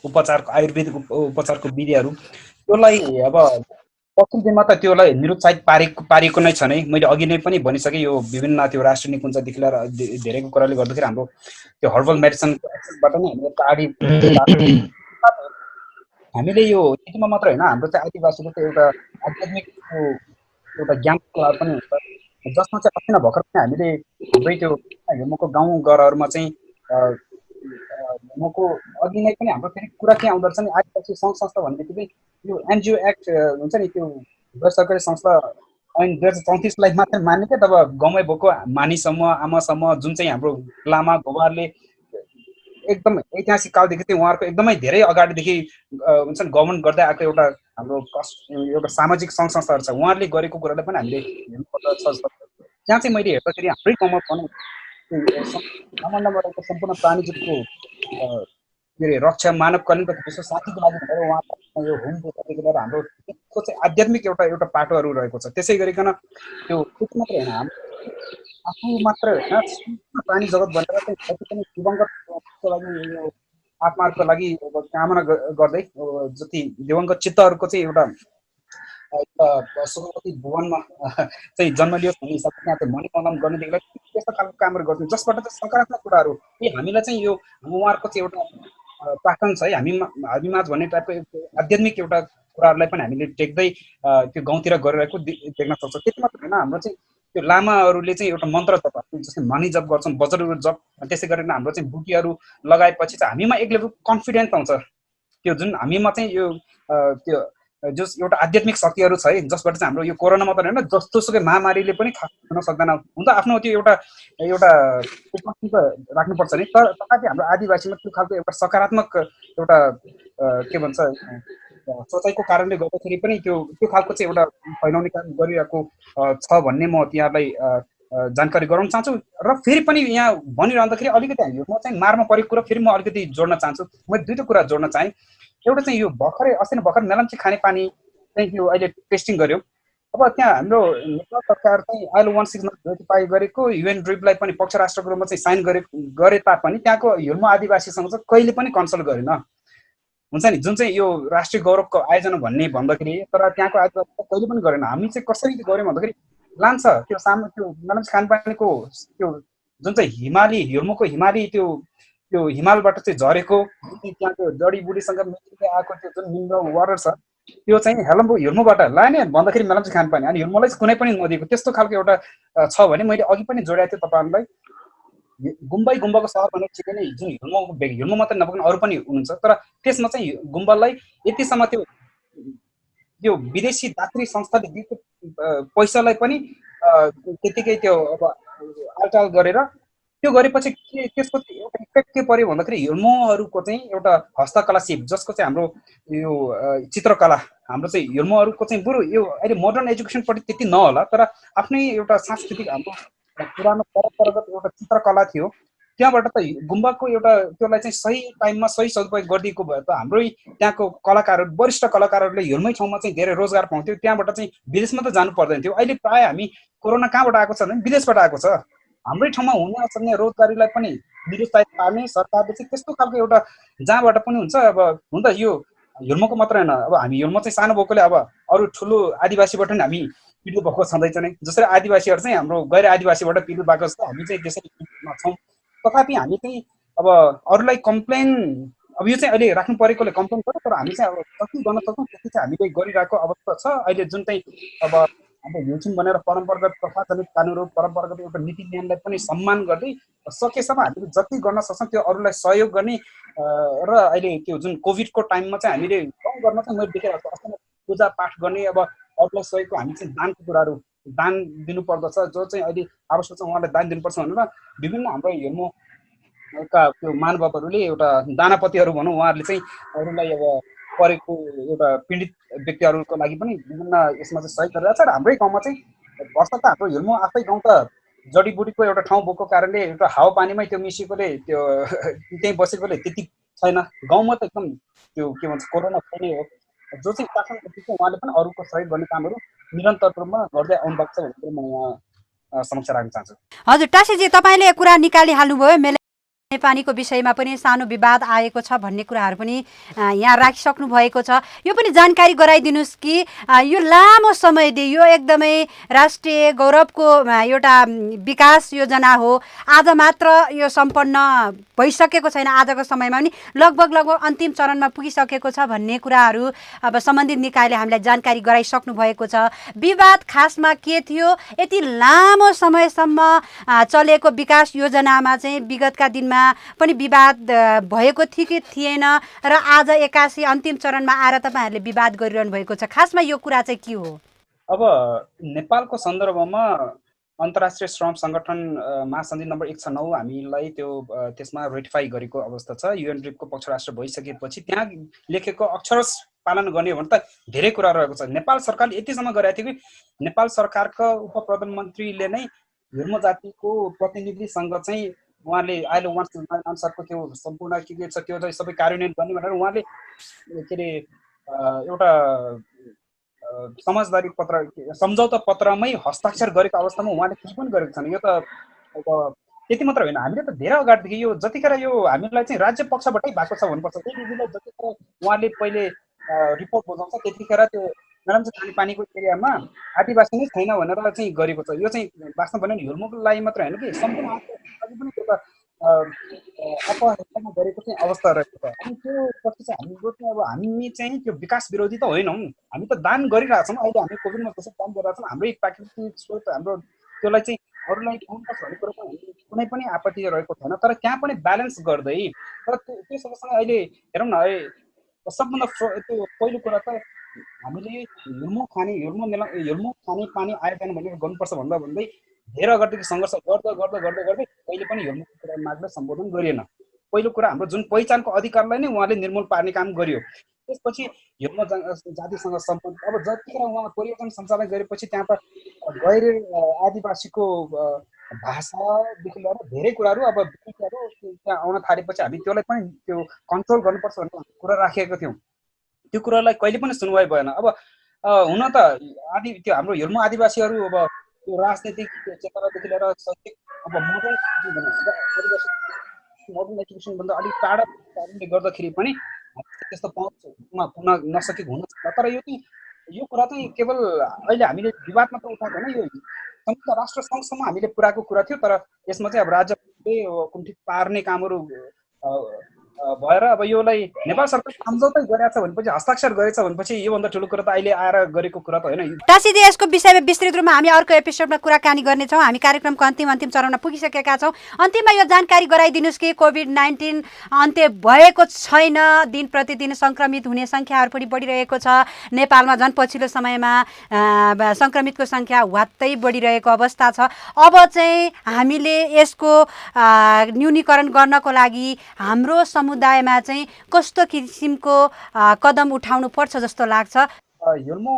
[SPEAKER 6] आयुर्वेदिक उपचारको विधिहरू त्यसलाई अब पछिल्लो दिनमा त त्यसलाई निरुत्साहित पारिएको नै छ नै। मैले अघि नै पनि भनिसकेँ, यो विभिन्न त्यो राष्ट्रिय निकुञ्जदेखि लिएर धेरैको कुराले गर्दाखेरि हाम्रो त्यो हर्बल मेडिसिनको एक्सेसबाट नै हामीले टाढी हामीले यो यतिमा मात्र होइन, हाम्रो चाहिँ आदिवासीको चाहिँ एउटा आध्यात्मिक एउटा ज्ञानको लाभ पनि हुन्छ, जसमा चाहिँ अस्ति नै भर्खर पनि हामीले हाम्रै त्यो हिर्मूको गाउँ घरहरूमा चाहिँ मको अघि नै पनि हाम्रो फेरि कुरा के आउँदो रहेछ नि आदिवासी सङ्घ संस्था भन्ने बित्तिकै यो एनजिओ एक्ट हुन्छ नि त्यो गैर सरकारी संस्था ऐन 2034लाई मात्रै मान्ने क्या तब गाउँमै भएको मानिससम्म आमासम्म जुन चाहिँ हाम्रो लामा गोबारले एकदम ऐतिहासिक कालदेखि चाहिँ उहाँहरूको एकदमै धेरै अगाडिदेखि हुन्छ नि गभर्मेन्ट गर्दै आएको एउटा हाम्रो एउटा सामाजिक सङ्घ संस्थाहरू छ उहाँहरूले गरेको कुरालाई पनि हामीले हेर्नुपर्दछ जस्तो त्यहाँ चाहिँ मैले हेर्दाखेरि हाम्रै गाउँमा पनि ब्रह्माण्डमा रहेको सम्पूर्ण प्राणीजन्तको के अरे रक्षा मानव कल्याणको विश्व शान्तिको लागि भनेर उहाँको यो होम देखि लिएर हाम्रो चाहिँ आध्यात्मिक एउटा पाटोहरू रहेको छ त्यसै गरिकन त्यो त्यति मात्रै होइन हाम्रो आफू मात्र होइन प्राणी जगत भनेर चाहिँ जति पनि दिवंगतको लागि यो आत्माहरूको लागि कामना गर्दै जति दिवंगत चित्तहरूको चाहिँ एउटा सुखवती भुवनमा चाहिँ जन्म लियोस् भन्ने हिसाबले त्यहाँ चाहिँ मनिकलन गर्नेदेखि त्यस्तो खालको कामहरू गर्छौँ जसबाट चाहिँ सकारात्मक कुराहरू हामीलाई चाहिँ यो उहाँहरूको चाहिँ एउटा प्रार्थना छ है हामी माझ भन्ने टाइपको आध्यात्मिक एउटा कुराहरूलाई पनि हामीले टेक्दै त्यो गाउँतिर गरिरहेको देख्न सक्छौँ त्यति मात्र होइन हाम्रो चाहिँ त्यो लामाहरूले चाहिँ एउटा मन्त्र जप जस्तै मनी जप गर्छौँ बज्रहरू जप त्यसै गरेर हाम्रो चाहिँ बुटीहरू लगाएपछि चाहिँ हामीमा एक लेभल कन्फिडेन्स आउँछ त्यो जुन हामीमा चाहिँ यो त्यो जो एउटा आध्यात्मिक शक्तिहरू छ है जसबाट चाहिँ हाम्रो यो कोरोना मात्रै होइन जस्तोसुकै महामारीले पनि खास हुन सक्दैन हुन त आफ्नो त्यो एउटा राख्नुपर्छ नि तर तथापि हाम्रो आदिवासीमा त्यो खालको एउटा सकारात्मक एउटा के भन्छ सोचाइको कारणले गर्दाखेरि पनि त्यो खालको चाहिँ एउटा फैलाउने काम गरिरहेको छ भन्ने म तिनीहरूलाई जानकारी गराउन चाहन्छु र फेरि पनि यहाँ भनिरहँदाखेरि अलिकति म चाहिँ मारमा परेको कुरा फेरि म अलिकति जोड्न चाहन्छु मैले दुईवटा कुरा जोड्न चाहेँ एउटा चाहिँ यो अस्ति भर्खर मेलम्ची खानेपानी चाहिँ यो अहिले टेस्टिङ गर्यो अब त्यहाँ हाम्रो नेपाल सरकार चाहिँ ILO 16 नोटिफाई गरेको UN ड्रिपलाई पनि पक्ष राष्ट्रको रूपमा चाहिँ साइन गरे तापनि त्यहाँको हिल्मो आदिवासीसँग चाहिँ कहिले पनि कन्सल्ट गरेन हुन्छ नि जुन चाहिँ यो राष्ट्रिय गौरवको आयोजना भन्दाखेरि तर त्यहाँको आदिवासीले कहिले पनि गरेन हामी चाहिँ कसरी गऱ्यौँ भन्दाखेरि लान्छ त्यो मेलम्ची खानेपानीको त्यो जुन चाहिँ हिल्मोको हिमाली त्यो हिमालबाट चाहिँ झरेको त्यहाँको जडीबुटीसँग मिलेर आएको त्यो जुन मिनरल वाटर छ त्यो चाहिँ हिल्मोबाट लाने भन्दाखेरि मेलम्ची खानेपानी अनि हिल्मोलाई चाहिँ कुनै पनि नदिएको त्यस्तो खालको एउटा छ भने मैले अघि पनि जोडेको थिएँ तपाईँहरूलाई गुम्बाको सहर भनेर ठिकै नै जुन हिल्मो मात्रै नभएको अरू पनि हुनुहुन्छ तर त्यसमा चाहिँ गुम्बालाई यतिसम्म त्यो विदेशी दात्री संस्थाले दिएको पैसालाई पनि त्यतिकै त्यो अब आलटाल गरेर त्यो गरेपछि त्यसको एउटा इफेक्ट के पर्यो भन्दाखेरि हिल्मोहरूको चाहिँ एउटा हस्तकला सिप जसको चाहिँ हाम्रो यो चित्रकला हाम्रो चाहिँ हिल्मोहरूको चाहिँ बरु यो अहिले मोडर्न एजुकेसनपट्टि त्यति नहोला तर आफ्नै एउटा सांस्कृतिक हाम्रो पुरानो परम्परागत एउटा चित्रकला थियो त्यहाँबाट त गुम्बाको एउटा त्यसलाई चाहिँ सही टाइममा सही सदुपयोग गरिदिएको भए त हाम्रै त्यहाँको कलाकारहरू वरिष्ठ कलाकारहरूले हिल्मै ठाउँमा चाहिँ धेरै रोजगार पाउँथ्यो त्यहाँबाट चाहिँ विदेशमा त जानु पर्दैन थियो अहिले प्रायः हामी कोरोना कहाँबाट आएको छ भने विदेशबाट आएको छ हाम्रै ठाउँमा हुन सक्ने रोजगारीलाई पनि निरुत्साहित पार्ने सरकारले चाहिँ त्यस्तो खालको एउटा जहाँबाट पनि हुन्छ अब हुन त यो हिल्मोको मात्रै होइन अब हामी हिल्मो चाहिँ सानो भएकोले अब अरू ठुलो आदिवासीबाट पनि हामी पीडित भएको छँदैछ नै जसरी आदिवासीहरू चाहिँ हाम्रो गैर आदिवासीबाट पीडित भएको छ हामी चाहिँ त्यसरी छौँ तथापि हामी चाहिँ अब अरूलाई कम्प्लेन अब यो चाहिँ अहिले राख्नु परेकोले कम्प्लेन गर्छ तर हामी चाहिँ अब जति गर्न सक्छौँ त्यति चाहिँ हामीले गरिरहेको अवस्था छ अहिले जुन चाहिँ अब हाम्रो हिल्छौँ भनेर परम्परागत प्रशासनिक कानुनहरू परम्परागत एउटा नीति नियमलाई पनि सम्मान गर्दै सकेसम्म हामीले जति गर्न सक्छौँ त्यो अरूलाई सहयोग गर्ने र अहिले त्यो जुन कोभिडको टाइममा चाहिँ हामीले कम गर्न चाहिँ मैले देखिरहेको छु पूजा पाठ गर्ने अब अरूलाई सहयोगको हामी चाहिँ दानको कुराहरू दान दिनुपर्दछ जो चाहिँ अहिले आवश्यक छ उहाँलाई दान दिनुपर्छ भनेर विभिन्न हाम्रो हिल्मोका त्यो महानुभावहरूले एउटा दानापतिहरू भनौँ उहाँहरूले चाहिँ अरूलाई अब परेको एउटा पीडित व्यक्तिहरूको लागि पनि विभिन्न यसमा चाहिँ सहयोग गरिरहेको छ र हाम्रै गाउँमा चाहिँ भर्खर त हाम्रो हिल्मो आफै गाउँ त जडीबुटीको एउटा ठाउँ भएको कारणले एउटा हावापानीमै त्यो मिसिएकोले त्यो त्यहीँ बसेकोले त्यति छैन गाउँमा त एकदम त्यो के भन्छ कोरोना फैले हो जो चाहिँ शासन उहाँले पनि अरूको सहयोग गर्ने कामहरू निरन्तर रूपमा गर्दै आउनु भएको छ भनेर म यहाँ समक्ष राख्न चाहन्छु।
[SPEAKER 1] हजुर टासीजी तपाईँले कुरा निकालिहाल्नुभयो पानीको विषयमा पनि सानो विवाद आएको छ भन्ने कुराहरू पनि यहाँ राखिसक्नु भएको छ यो पनि जानकारी गराइदिनुहोस् कि यो लामो समयदेखि यो एकदमै राष्ट्रिय गौरवको एउटा विकास योजना हो आज मात्र यो सम्पन्न भइसकेको छैन आजको समयमा पनि लगभग अन्तिम चरणमा पुगिसकेको छ भन्ने कुराहरू अब सम्बन्धित निकायले हामीलाई जानकारी गराइसक्नु भएको छ विवाद खासमा के थियो यति लामो समयसम्म चलेको विकास योजनामा चाहिँ विगतका दिनमा बारेमा पनि विवाद भएको थियो कि थिएन र आज 81 अन्तिम चरणमा आएर तपाईँहरूले विवाद गरिरहनु भएको छ, खासमा यो कुरा चाहिँ के हो?
[SPEAKER 6] अब नेपालको सन्दर्भमा अन्तर्राष्ट्रिय श्रम सङ्गठन महासन्धि नम्बर 169 हामीलाई त्यसमा रेटिफाई गरेको अवस्था छ। युएन रिपको पक्ष राष्ट्र भइसकेपछि त्यहाँ लेखेको अक्षरश पालन गर्ने हो भने त धेरै कुरा रहेको छ। नेपाल सरकारले यतिसम्म गरेको थियो कि नेपाल सरकारका उप प्रधानमन्त्रीले नै हेर्मो जातिको प्रतिनिधिसँग चाहिँ उहाँले अहिले अनुसारको त्यो सम्पूर्ण के छ त्यो चाहिँ सबै कार्यान्वयन गर्ने भनेर उहाँले के अरे एउटा समझदारी पत्र सम्झौता पत्रमै हस्ताक्षर गरेको अवस्थामा उहाँले केही पनि गरेको छैन। यो त अब त्यति मात्र होइन, हामीले त धेरै अगाडिदेखि यो जतिखेर यो हामीलाई चाहिँ राज्य पक्षबाटै भएको छ भन्नुपर्छ। त्यही जतिखेर उहाँले पहिले रिपोर्ट बुझाउँछ त्यतिखेर त्यो नराम्रो खानेपानीको एरियामा आदिवासी नै छैन भनेर चाहिँ गरेको छ। यो चाहिँ वास्तव भने हिर्मोको लागि मात्र होइन कि सम्पूर्ण अझै पनि त्यो अपहेलना गरेको चाहिँ अवस्था रहेको छ। अनि त्यो पछि चाहिँ हाम्रो चाहिँ अब हामी चाहिँ त्यो विकास विरोधी त होइनौँ, हामी त दान गरिरहेछौँ। अहिले हामी कोभिडमा कसरी दान गरिरहेछौँ, हाम्रै प्राकृतिक स्रोत हाम्रो त्यसलाई चाहिँ अरूलाई दिनुपर्छ भन्ने कुरो पनि कुनै पनि आपत्ति रहेको छैन। तर त्यहाँ पनि ब्यालेन्स गर्दै तर त्यो सँगसँगै अहिले हेरौँ न, सबभन्दा त्यो पहिलो कुरा त हामीले हिर्मो खाने पानी आयोजन भनेर गर्नुपर्छ भन्दा भन्दै धेरै अगाडिदेखि सङ्घर्ष गर्दै कहिले पनि हिर्मोको कुरा माग्न सम्बोधन गरिएन। पहिलो कुरा हाम्रो जुन पहिचानको अधिकारलाई नै उहाँले निर्मूल पार्ने काम गर्यो। त्यसपछि हिर्मो जातिसँग सम्बन्ध अब जतिखेर उहाँ परियोजना सञ्चालन गरेपछि त्यहाँ त गैर आदिवासीको भाषादेखि लिएर धेरै कुराहरू अब त्यहाँ आउन थालेपछि हामी त्यसलाई पनि त्यो कन्ट्रोल गर्नुपर्छ भन्ने कुरा राखेका थियौँ। त्यो कुरालाई कहिले पनि सुनवाई भएन। अब हुन त त्यो हाम्रो हिर्मो आदिवासीहरू अब त्यो राजनीतिक चेतनादेखि लिएर शैक्षिक अब मोडर्न एजुकेसनभन्दा अलिक टाढा कारणले गर्दाखेरि पनि त्यस्तो पहुँचमा पुग्न नसकेको हुन सक्छ। तर यो कुरा चाहिँ केवल अहिले हामीले विवाद मात्र उठाएको होइन, यो संयुक्त राष्ट्र सङ्घसम्म हामीले पुऱ्याएको कुरा थियो। तर यसमा चाहिँ अब राज्यले कुण्ठित पार्ने कामहरू भएर अब योलाई नेपाल सरकार सम्झौतै गरेको छ भनेपछि हस्ताक्षर गरेछ भनेपछि योभन्दा ठुलो कुरा त अहिले आएर गरेको कुरा त होइन।
[SPEAKER 1] टासीजी, यसको विषयमा विस्तृत रूपमा हामी अर्को एपिसोडमा कुराकानी गर्नेछौँ। हामी कार्यक्रमको अन्तिम चरणमा पुगिसकेका छौँ। अन्तिममा यो जानकारी गराइदिनुहोस् कि कोभिड-19 अन्त्य भएको छैन, दिन प्रतिदिन सङ्क्रमित हुने सङ्ख्याहरू पनि बढिरहेको छ। नेपालमा झन् पछिल्लो समयमा सङ्क्रमितको सङ्ख्या वात्तै बढिरहेको अवस्था छ। अब चाहिँ हामीले यसको न्यूनीकरण गर्नको लागि हाम्रो समुदायमा चाहिँ कस्तो किसिमको कदम उठाउनु पर्छ जस्तो लाग्छ?
[SPEAKER 6] हिर्मो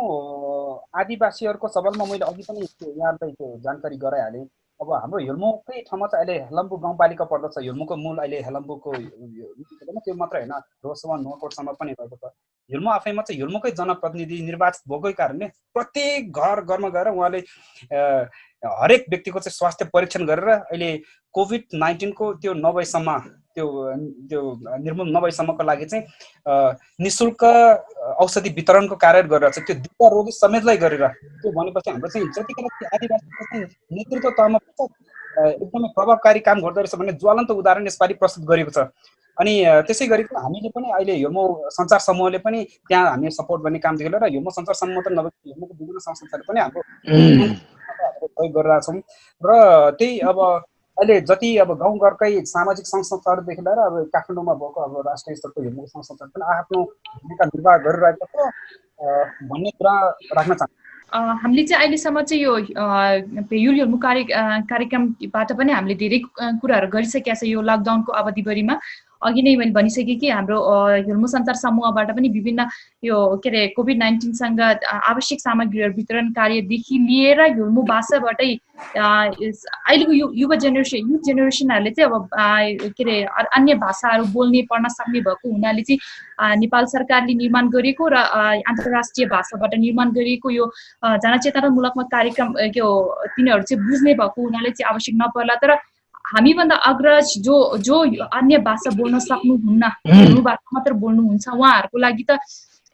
[SPEAKER 6] आदिवासीहरूको सवालमा मैले अघि पनि यहाँलाई त्यो जानकारी गराइहालेँ। अब हाम्रो हिर्मोकै ठाउँमा चाहिँ अहिले हेलम्बु गाउँपालिका पर्दछ। हिर्मोको मूल अहिले हेलम्बुको त्यो मात्र होइन, रोसवा नुवाकोटसम्म पनि रहेको छ। हिर्मो आफैमा चाहिँ हिर्मोकै जनप्रतिनिधि निर्वाचित भएकै कारणले प्रत्येक घरमा गएर उहाँले हरेक व्यक्तिको चाहिँ स्वास्थ्य परीक्षण गरेर अहिले कोभिड-19 को त्यो नभएसम्म त्यो निर्मूल नभएसम्मको लागि चाहिँ निःशुल्क औषधि वितरणको कार्य गरेर चाहिँ त्यो दुःख रोगी समेतलाई गरेर त्यो भनेपछि हाम्रो चाहिँ जतिखेर आदिवासीको चाहिँ नेतृत्व तहमा एकदमै प्रभावकारी काम गर्दो रहेछ भन्ने ज्वलन्त उदाहरण यसपालि प्रस्तुत गरेको छ। अनि त्यसै गरी हामीले पनि अहिले हिर्मो सञ्चार समूहले पनि त्यहाँ हामी सपोर्ट गर्ने कामदेखि लिएर हिर्मो सञ्चार समूह त नभए हिर्मोको विभिन्न संस्थाहरू पनि हाम्रो प्रयोग गरिरहेका छौँ। र त्यही अब अहिले जति अब गाउँघरकै सामाजिक संस्थाहरूदेखि लिएर अब काठमाडौँमा भएको अब राष्ट्रिय स्तरको हिर्मोको संस्थाहरू पनि आफ्नो भूमिका निर्वाह गरिरहेको छ भन्ने कुरा राख्न चाहन्छु।
[SPEAKER 5] हामीले चाहिँ अहिलेसम्म चाहिँ यो पेयुल हिर्मो कार्यक्रमबाट पनि हामीले धेरै कुराहरू गरिसकेका छ। यो लकडाउनको अवधिभरिमा अघि नै मैले भनिसकेँ कि हाम्रो हिर्मो सञ्चार समूहबाट पनि विभिन्न यो के अरे कोभिड-19सँग आवश्यक सामग्रीहरू वितरण कार्यदेखि लिएर हिर्मो भाषाबाटै अहिलेको युथ जेनेरेसनहरूले चाहिँ अब के अरे अन्य भाषाहरू बोल्ने पढ्न सक्ने भएको हुनाले चाहिँ नेपाल सरकारले निर्माण गरेको र अन्तर्राष्ट्रिय भाषाबाट निर्माण गरिएको यो जनचेतनामूलक कार्यक्रम के हो तिनीहरू चाहिँ बुझ्ने भएको हुनाले चाहिँ आवश्यक नपर्ला। तर हामीभन्दा अग्रज जो अन्य भाषा बोल्न सक्नुहुन्न, हिर्मो भाषा मात्र बोल्नुहुन्छ, उहाँहरूको लागि त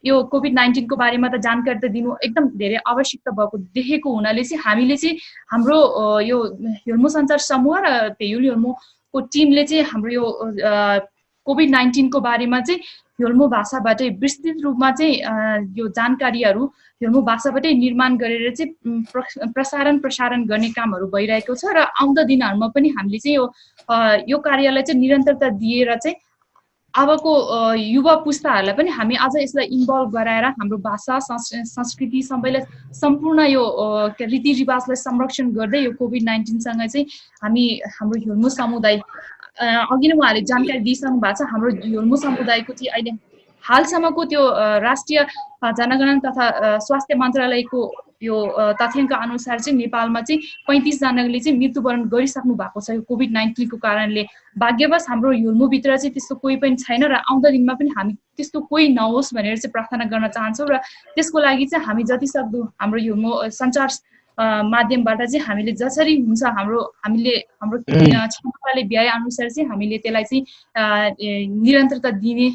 [SPEAKER 5] यो कोभिड-19 को बारेमा त जानकारी त दिनु एकदम धेरै आवश्यकता भएको देखेको हुनाले चाहिँ हामीले चाहिँ हाम्रो यो हिर्मो सञ्चार समूह र पेयुल हिर्मोको टिमले चाहिँ हाम्रो यो कोभिड-19 को बारेमा चाहिँ ह्योल्मो भाषाबाटै विस्तृत रूपमा चाहिँ यो जानकारीहरू ह्योल्मो भाषाबाटै निर्माण गरेर चाहिँ प्रसारण गर्ने कामहरू भइरहेको छ र आउँदो दिनहरूमा पनि हामीले चाहिँ यो कार्यलाई चाहिँ निरन्तरता दिएर चाहिँ अबको युवा पुस्ताहरूलाई पनि हामी अझ यसलाई इन्भल्भ गराएर हाम्रो भाषा संस्कृति सबैलाई सम्पूर्ण यो रीतिरिवाजलाई संरक्षण गर्दै यो कोभिड-19सँग चाहिँ हामी हाम्रो ह्योल्मो समुदाय अघि नै उहाँहरूले जानकारी दिइसक्नु भएको छ। हाम्रो ह्योल्मो समुदायको चाहिँ अहिले हालसम्मको त्यो राष्ट्रिय जनगणना तथा स्वास्थ्य मन्त्रालयको यो तथ्याङ्क अनुसार चाहिँ नेपालमा चाहिँ 35 जनाले चाहिँ मृत्युवरण गरिसक्नु भएको छ यो कोभिड-19 को कारणले। भाग्यवश हाम्रो ह्योल्मोभित्र चाहिँ त्यस्तो कोही पनि छैन र आउँदो दिनमा पनि हामी त्यस्तो कोही नहोस् भनेर चाहिँ प्रार्थना गर्न चाहन्छौँ र त्यसको लागि चाहिँ हामी जतिसक्दो हाम्रो ह्योल्मो सञ्चार माध्यमबाट चाहिँ हामीले जसरी हुन्छ हामीले हाम्रो क्षमताले भ्याए अनुसार चाहिँ हामीले त्यसलाई चाहिँ निरन्तरता दिने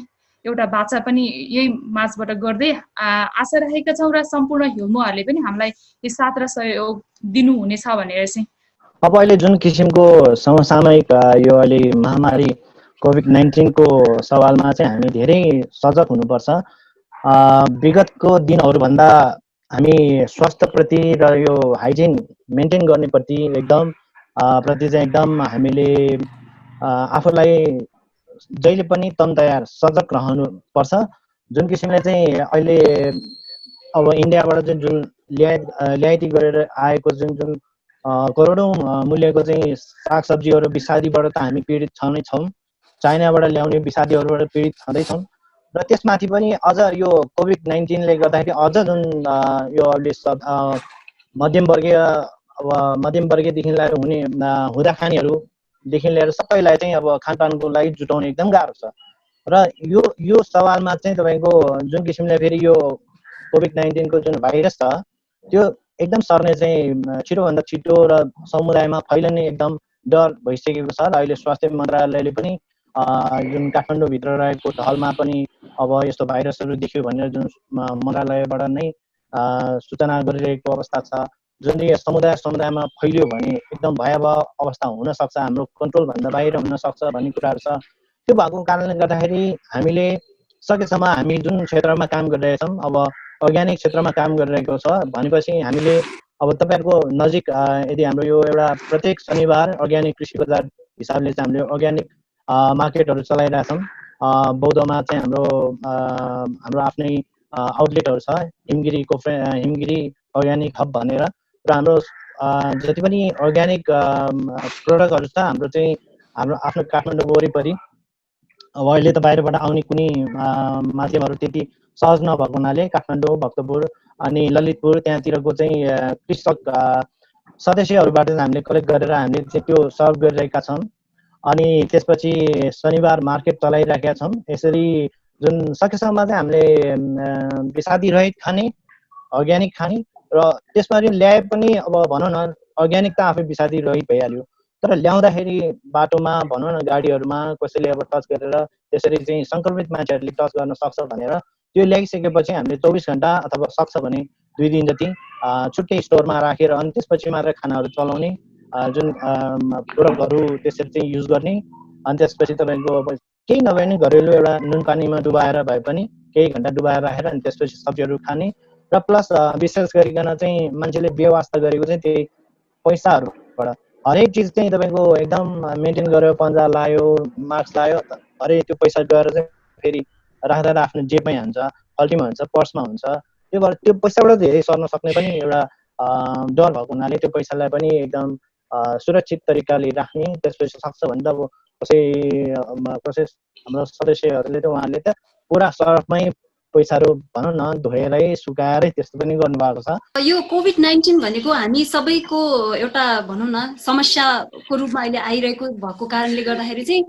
[SPEAKER 5] एउटा बाचा पनि यही माझबाट गर्दै आशा राखेका छौँ र सम्पूर्ण ह्योल्मोहरूले पनि हामीलाई यो साथ र सहयोग दिनुहुनेछ भनेर चाहिँ।
[SPEAKER 4] अब अहिले जुन किसिमको समसामयिक यो अहिले महामारी कोभिड-19 को सवालमा चाहिँ हामी धेरै सजग हुनुपर्छ। विगतको दिनहरूभन्दा हामी स्वास्थ्यप्रति र यो हाइजिन मेन्टेन गर्ने प्रति एकदम हामीले आफूलाई जहिले पनि तयार सजग रहनुपर्छ। जुन किसिमले चाहिँ अहिले अब इन्डियाबाट चाहिँ जुन ल्याइती गरेर आएको जुन करोडौँ मूल्यको चाहिँ सागसब्जीहरू विषादीबाट त हामी पीडित छँदै छौँ, चाइनाबाट ल्याउने विषादीहरूबाट पीडित छँदैछौँ र त्यसमाथि पनि अझ यो कोभिड-19ले गर्दाखेरि अझ जुन यो अहिले मध्यमवर्गीयदेखि लिएर हुँदा खानेहरूदेखि लिएर सबैलाई चाहिँ अब खानपानको लागि जुटाउने एकदम गाह्रो छ र यो सवालमा चाहिँ तपाईँको जुन किसिमले फेरि यो कोभिड-19 को जुन भाइरस छ त्यो एकदम सर्ने चाहिँ छिटोभन्दा छिटो र समुदायमा फैलिने एकदम डर भइसकेको छ र अहिले स्वास्थ्य मन्त्रालयले पनि जुन काठमाडौँभित्र रहेको ढलमा पनि अब यस्तो भाइरसहरू देखियो भनेर जुन मन्त्रालयबाट नै सूचना गरिरहेको अवस्था छ। जुन समुदायमा फैलियो भने एकदम भयावह अवस्था हुन सक्छ, हाम्रो कन्ट्रोलभन्दा बाहिर हुन सक्छ भन्ने कुराहरू छ। त्यो भएको कारणले गर्दाखेरि हामीले सकेसम्म हामी जुन क्षेत्रमा काम गरिरहेछौँ, अब अर्ग्यानिक क्षेत्रमा काम गरिरहेको छ भनेपछि हामीले अब तपाईँहरूको नजिक यदि हाम्रो यो एउटा प्रत्येक शनिबार अर्ग्यानिक कृषि बजार हिसाबले चाहिँ हामीले अर्ग्यानिक मार्केटहरू चलाइरहेछौँ। बौद्धमा चाहिँ हाम्रो आफ्नै आउटलेटहरू छ, हिमगिरी अर्ग्यानिक हब भनेर, र हाम्रो जति पनि अर्ग्यानिक प्रोडक्टहरू छ हाम्रो चाहिँ हाम्रो आफ्नो काठमाडौँ वरिपरि अब अहिले त बाहिरबाट आउने कुनै माध्यमहरू त्यति सहज नभएको हुनाले काठमाडौँ, भक्तपुर अनि ललितपुर त्यहाँतिरको चाहिँ कृषक सदस्यहरूबाट चाहिँ हामीले कलेक्ट गरेर हामीले चाहिँ त्यो सर्भ गरिरहेका छौँ। अनि त्यसपछि शनिबार मार्केट चलाइरहेका छौँ। यसरी जुन सकेसम्म चाहिँ हामीले विषादी रहित खाने, अर्ग्यानिक खाने र त्यसमा ल्याए पनि अब भनौँ न अर्ग्यानिक त आफै विषादी रहित भइहाल्यो, तर ल्याउँदाखेरि बाटोमा भनौँ न गाडीहरूमा कसैले अब टच गरेर त्यसरी चाहिँ सङ्क्रमित मान्छेहरूले टच गर्न सक्छ भनेर त्यो ल्याइसकेपछि हामीले 24 घण्टा अथवा सक्छ भने 2 दिन जति छुट्टै स्टोरमा राखेर अनि त्यसपछि मात्र खानाहरू चलाउने, जुन प्रोडक्टहरू त्यसरी चाहिँ युज गर्ने। अनि त्यसपछि तपाईँको केही नभए नि घरेलु एउटा नुन पानीमा डुबाएर भए पनि केही घन्टा डुबाएर राखेर अनि त्यसपछि सब्जीहरू खाने र प्लस विशेष गरिकन चाहिँ मान्छेले व्यवस्था गरेको चाहिँ त्यही पैसाहरूबाट हरेक चिज चाहिँ तपाईँको एकदम मेन्टेन गरेर पन्जा लायो, मास्क लायो, हरेक त्यो पैसा गएर चाहिँ फेरि राख्दा आफ्नो जेबमै हुन्छ, अल्टीमा हुन्छ, पर्समा हुन्छ। त्यो भएर त्यो पैसाबाट धेरै सर्न सक्ने पनि एउटा डर भएको हुनाले त्यो पैसालाई पनि एकदम सुरक्षित तरिकाले राख्ने। त्यसपछि सक्छ भने त अब कसै हाम्रो सदस्यहरूले त उहाँहरूले त पुरा सर्फमै पैसाहरू भनौँ न धोएरै सुकाएरै त्यस्तो पनि गर्नुभएको छ।
[SPEAKER 3] यो कोभिड-19 भनेको हामी सबैको एउटा भनौँ न समस्याको रूपमा अहिले आइरहेको भएको कारणले गर्दाखेरि चाहिँ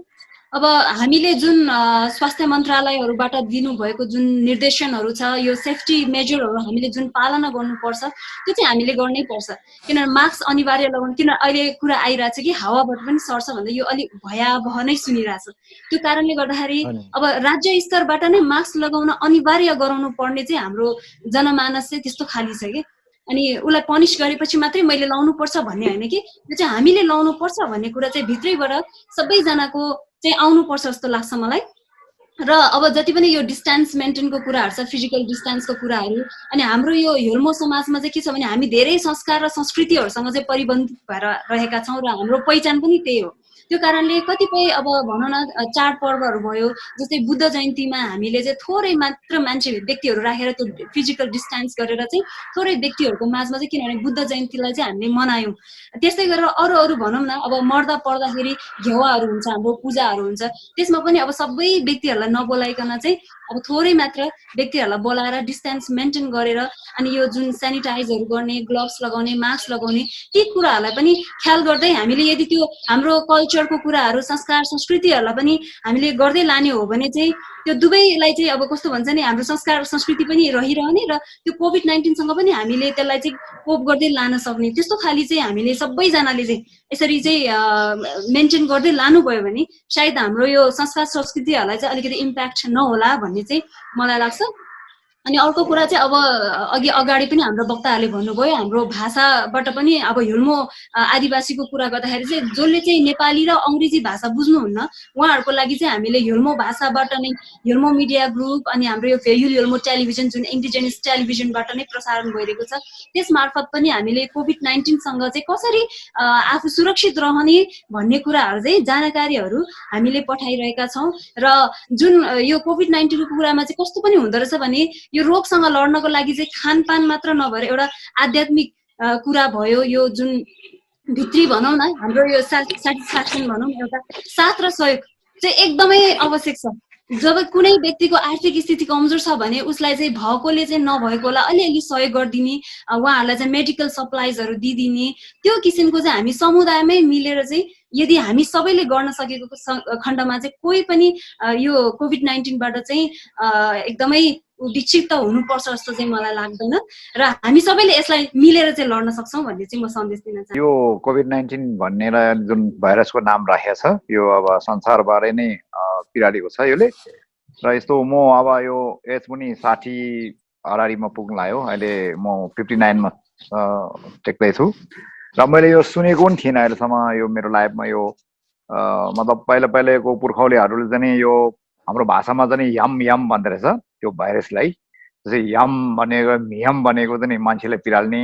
[SPEAKER 3] अब हामीले जुन स्वास्थ्य मन्त्रालयहरूबाट दिनुभएको जुन निर्देशनहरू छ, यो सेफ्टी मेजरहरू हामीले जुन पालना गर्नुपर्छ त्यो चाहिँ हामीले गर्नै पर्छ। किनभने मास्क अनिवार्य लगाउनु, किन अहिले कुरा आइरहेछ कि हावाबाट पनि सर्छ भन्दा यो अलिक भयावह नै सुनिरहेछ। त्यो कारणले गर्दाखेरि अब राज्य स्तरबाट नै मास्क लगाउन अनिवार्य गराउनु पर्ने चाहिँ हाम्रो जनमानस चाहिँ त्यस्तो खाली छ कि, अनि उसलाई पनिस गरेपछि मात्रै मैले लाउनु पर्छ भन्ने होइन कि, त्यो चाहिँ हामीले लाउनु पर्छ भन्ने कुरा चाहिँ भित्रैबाट सबैजनाको चाहिँ आउनुपर्छ जस्तो लाग्छ मलाई। र अब जति पनि यो डिस्टेन्स मेन्टेनको कुराहरू छ, फिजिकल डिस्टेन्सको कुराहरू, अनि हाम्रो यो हेल्मो समाजमा चाहिँ के छ भने हामी धेरै संस्कार र संस्कृतिहरूसँग चाहिँ परिबन्धित भएर रहेका छौँ र हाम्रो पहिचान पनि त्यही हो। त्यो कारणले कतिपय अब भनौँ न चाडपर्वहरू भयो, जस्तै बुद्ध जयन्तीमा हामीले चाहिँ थोरै मात्र मान्छे व्यक्तिहरू राखेर त्यो फिजिकल डिस्टेन्स गरेर चाहिँ थोरै व्यक्तिहरूको माझमा चाहिँ, किनभने बुद्ध जयन्तीलाई चाहिँ हामीले मनायौँ। त्यस्तै गरेर अरू अरू भनौँ न अब मर्दा पर्दाखेरि घेवाहरू हुन्छ, हाम्रो पूजाहरू हुन्छ, त्यसमा पनि अब सबै व्यक्तिहरूलाई नबोलाइकन चाहिँ अब थोरै मात्र व्यक्तिहरूलाई बोलाएर डिस्टेन्स मेन्टेन गरेर, अनि यो जुन सेनिटाइजहरू गर्ने, ग्लोभ्स लगाउने, मास्क लगाउने, ती कुराहरूलाई पनि ख्याल गर्दै हामीले यदि त्यो हाम्रो कल्चरको कुराहरू, संस्कार संस्कृतिहरूलाई पनि हामीले गर्दै लाने हो भने चाहिँ त्यो दुवैलाई चाहिँ अब कस्तो भन्छ नि, हाम्रो संस्कार संस्कृति पनि रहिरहने र त्यो कोभिड-19सँग पनि हामीले त्यसलाई चाहिँ कोप गर्दै लान सक्ने, त्यस्तो खाली चाहिँ हामीले सबैजनाले चाहिँ यसरी चाहिँ मेन्टेन गर्दै लानुभयो भने सायद हाम्रो यो संस्कार संस्कृतिहरूलाई चाहिँ अलिकति इम्प्याक्ट नहोला भन्ने चाहिँ मलाई लाग्छ। अनि अर्को कुरा चाहिँ अब अघि अगाडि पनि हाम्रो वक्ताहरूले भन्नुभयो, हाम्रो भाषाबाट पनि अब हेल्मो आदिवासीको कुरा गर्दाखेरि चाहिँ जसले चाहिँ नेपाली र अङ्ग्रेजी भाषा बुझ्नुहुन्न उहाँहरूको लागि चाहिँ हामीले हेल्मो भाषाबाट नै हेल्मो मिडिया ग्रुप अनि हाम्रो यो फेयुल हेल्मो टेलिभिजन जुन इन्डिजिनियस टेलिभिजनबाट नै प्रसारण भइरहेको छ, त्यस मार्फत पनि हामीले कोभिड-19सँग चाहिँ कसरी आफू सुरक्षित रहने भन्ने कुराहरू चाहिँ जानकारीहरू हामीले पठाइरहेका छौँ। र जुन यो कोभिड-19को कुरामा चाहिँ कस्तो पनि हुँदो रहेछ भने यो रोगसँग लड्नको लागि चाहिँ खानपान मात्र नभएर एउटा आध्यात्मिक कुरा भयो, यो जुन भित्री भनौँ न हाम्रो यो सेल्फ सेटिस्फ्याक्सन भनौँ, एउटा साथ र सहयोग चाहिँ एकदमै आवश्यक छ। जब कुनै व्यक्तिको आर्थिक स्थिति कमजोर छ भने उसलाई चाहिँ भएकोले चाहिँ नभएकोलाई अलिअलि सहयोग गरिदिने, उहाँहरूलाई चाहिँ मेडिकल सप्लाइजहरू दिइदिने, त्यो किसिमको चाहिँ हामी समुदायमै मिलेर चाहिँ यदि हामी सबैले गर्न सकेको खण्डमा चाहिँ कोही पनि यो कोभिड-19बाट चाहिँ एकदमै विक्षिप्त हुनुपर्छ जस्तो चाहिँ मलाई लाग्दैन र हामी सबैले यसलाई मिलेर चाहिँ लड्न सक्छौँ भन्ने चाहिँ म सन्देश दिन चाहन्छु।
[SPEAKER 2] यो कोभिड-19 भन्ने जुन भाइरसको नाम राखेको छ यो अब संसारबारे नै पिरालेको छ यसले। र यस्तो म अब यो एज पनि 60 अगाडिमा पुग्न लाग्यो, अहिले म 59मा टेक्दैछु र मैले यो सुनेको पनि थिएन अहिलेसम्म यो मेरो लाइफमा। यो मतलब पहिलाको पुर्खौलीहरूले चाहिँ यो हाम्रो भाषामा चाहिँ यम यम भन्दो रहेछ त्यो भाइरसलाई। जस्तै यम भनेको मियम भनेको चाहिँ मान्छेलाई पिराल्ने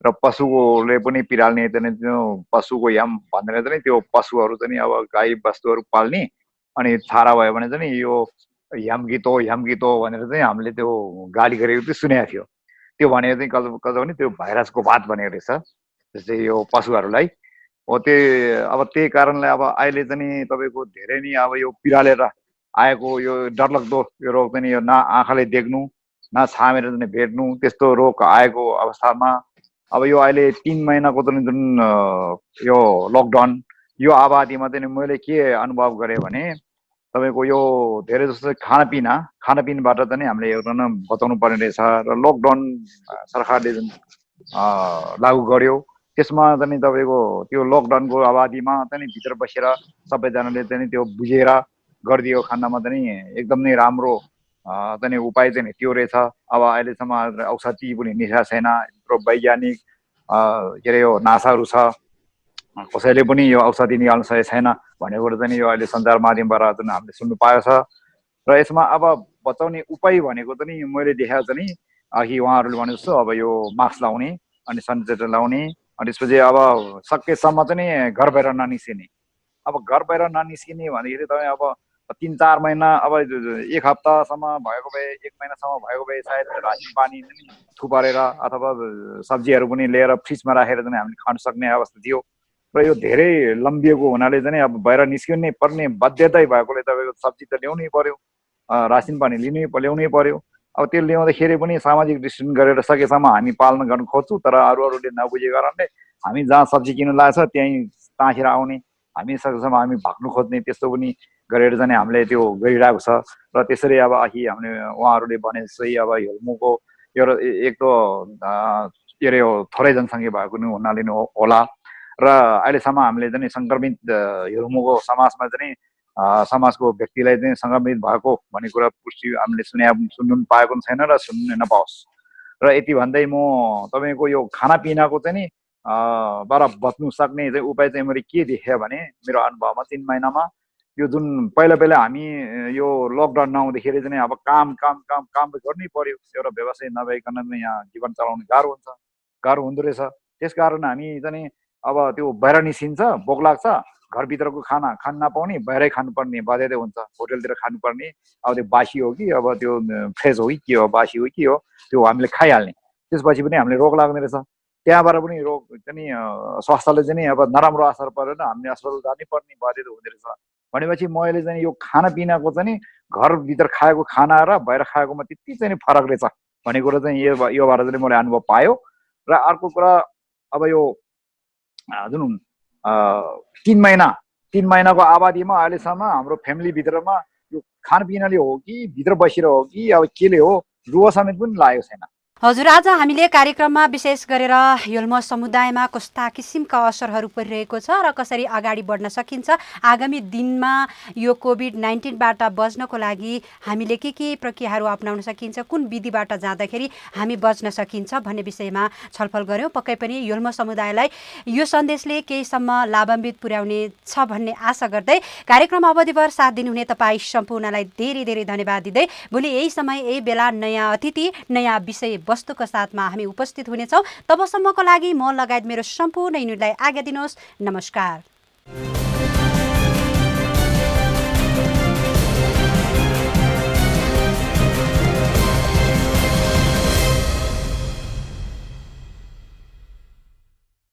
[SPEAKER 2] र पशुले पनि पिराल्ने, चाहिँ त्यो पशुको यम भनेर चाहिँ त्यो पशुहरू चाहिँ अब गाई बस्तुहरू पाल्ने, अनि छारा भयो भने चाहिँ यो यमगितो भनेर चाहिँ हामीले त्यो गाली गरेको चाहिँ सुनेको थियो। त्यो भनेको चाहिँ कसो भने त्यो भाइरसको बात भनेको रहेछ, जस्तै यो पशुहरूलाई हो। अब त्यही कारणले अब अहिले चाहिँ तपाईँको धेरै नै अब यो पिरालेर आएको यो डरलाग्दो यो रोग चाहिँ यो न आँखाले देख्नु न छामेर चाहिँ भेट्नु त्यस्तो रोग आएको अवस्थामा अब यो अहिले 3 महिनाको चाहिँ जुन यो लकडाउन यो आबादीमा चाहिँ मैले के अनुभव गरेँ भने तपाईँको यो धेरै जस्तो खानापिनबाट चाहिँ हामीले एउटा बचाउनु पर्ने रहेछ। र लकडाउन सरकारले जुन लागू गर्यो त्यसमा चाहिँ तपाईँको त्यो लकडाउनको अवधिमा चाहिँ भित्र बसेर सबैजनाले चाहिँ त्यो बुझेर गरिदियो खण्डमा चाहिँ एकदम नै राम्रो चाहिँ उपाय चाहिँ त्यो रहेछ। अब अहिलेसम्म औषधि पनि निशा छैन, वैज्ञानिक के अरे यो नासाहरू छ, कसैले पनि यो औषधि निकाल्न सकेको छैन भन्ने कुरो चाहिँ यो अहिले सञ्चार माध्यमबाट चाहिँ हामीले सुन्नु पाएको छ। र यसमा अब बचाउने उपाय भनेको चाहिँ मैले देखाएको चाहिँ अघि उहाँहरूले भने जस्तो अब यो मास्क लाउने अनि सेनिटाइजर लाउने, अनि त्यसपछि अब सकेसम्म चाहिँ घर बाहिर ननिस्किने। अब घर बाहिर ननिस्किने भन्दाखेरि तपाईँ अब 3-4 महिना अब 1 हप्तासम्म भएको भए 1 महिनासम्म भएको भए सायद रासिन पानी थुपारेर अथवा सब्जीहरू पनि लिएर फ्रिजमा राखेर चाहिँ हामीले खान सक्ने अवस्था थियो। र यो धेरै लम्बिएको हुनाले चाहिँ अब बाहिर निस्किनै पर्ने बाध्यता भएकोले तपाईँको सब्जी त ल्याउनै पर्यो, रासिन पानी ल्याउनै पर्यो। अब त्यो ल्याउँदाखेरि पनि सामाजिक डिस्टेन्स गरेर सकेसम्म हामी पालन गर्न खोज्छौँ, तर अरूले नबुझेको कारणले हामी जहाँ सब्जी किन्नु लाग्छ त्यहीँ ताँखेर आउने, हामी सकेसम्म हामी भाग्नु खोज्ने, त्यस्तो पनि गरेर चाहिँ हामीले त्यो गरिरहेको छ। र त्यसरी अब अघि हामीले उहाँहरूले भने जस्तै अब हेल्मोको एउटा एक त के अरे यो थोरै जनसङ्ख्या भएको हुनाले नै होला। र अहिलेसम्म हामीले चाहिँ सङ्क्रमित हेल्मोको समाजमा चाहिँ समाजको व्यक्तिलाई चाहिँ सङ्क्रमित भएको भन्ने कुरा पुष्टि हामीले सुन्नु पाएको पनि छैन र सुन्नु नपाओस्। र यति भन्दै म तपाईँको यो खानापिनाको चाहिँ बाट बच्नु सक्ने चाहिँ उपाय चाहिँ मैले के देखेँ भने मेरो अनुभवमा 3 महिनामा यो जुन पहिला पहिला हामी यो लकडाउन नआउँदाखेरि चाहिँ अब काम काम काम काम त गर्नै पर्यो, एउटा व्यवसाय नभइकन नै यहाँ जीवन चलाउनु गाह्रो हुँदो रहेछ। त्यस कारण हामी चाहिँ अब त्यो बाहिर निस्किन्छ, भोक लाग्छ, घरभित्रको खाना खान नपाउने, बाहिरै खानुपर्ने बाध्यता हुन्छ, होटलतिर खानुपर्ने। अब त्यो बासी हो कि अब त्यो फ्रेस हो कि के हो, बासी हो कि हो, त्यो हामीले खाइहाल्ने। त्यसपछि पनि हामीले रोग लाग्ने रहेछ। त्यहाँबाट पनि रोग चाहिँ स्वास्थ्यले चाहिँ अब नराम्रो असर परेर हामीले अस्पताल जानै पर्ने बाध्यता हुँदो रहेछ। भनेपछि मैले चाहिँ यो खानापिनाको चाहिँ घरभित्र खाएको खाना र बाहिर खाएकोमा त्यति चाहिँ फरक रहेछ भन्ने कुरो चाहिँ योबाट चाहिँ मैले अनुभव पायो। र अर्को कुरा अब यो जुन 3 महिनाको आबादीमा अहिलेसम्म हाम्रो फ्यामिलीभित्रमा यो खानपिनाले हो कि भित्र बसेर हो कि अब केले हो, रुवा समेत पनि लागेको छैन।
[SPEAKER 1] हजुर, आज हामीले कार्यक्रममा विशेष गरेर योल्मो समुदायमा कस्ता किसिमका असरहरू परिरहेको छ र कसरी अगाडि बढ्न सकिन्छ, आगामी दिनमा यो कोभिड-19बाट बच्नको लागि हामीले के प्रक्रियाहरू अपनाउन सकिन्छ, कुन विधिबाट जाँदाखेरि हामी बच्न सकिन्छ भन्ने विषयमा छलफल गऱ्यौँ। पक्कै पनि योल्मो समुदायलाई यो सन्देशले केहीसम्म लाभान्वित पुर्याउने छ भन्ने आशा गर्दै कार्यक्रम अवधिभर साथ दिनुहुने तपाईँ सम्पूर्णलाई धेरै धेरै धन्यवाद दिँदै भोलि यही समय यही बेला नयाँ अतिथि नयाँ विषय वस्तुको साथमा हामी उपस्थित हुनेछौँ। तबसम्मको लागि म लगायत मेरो सम्पूर्ण युनिटलाई आज्ञा दिनुहोस्। नमस्कार।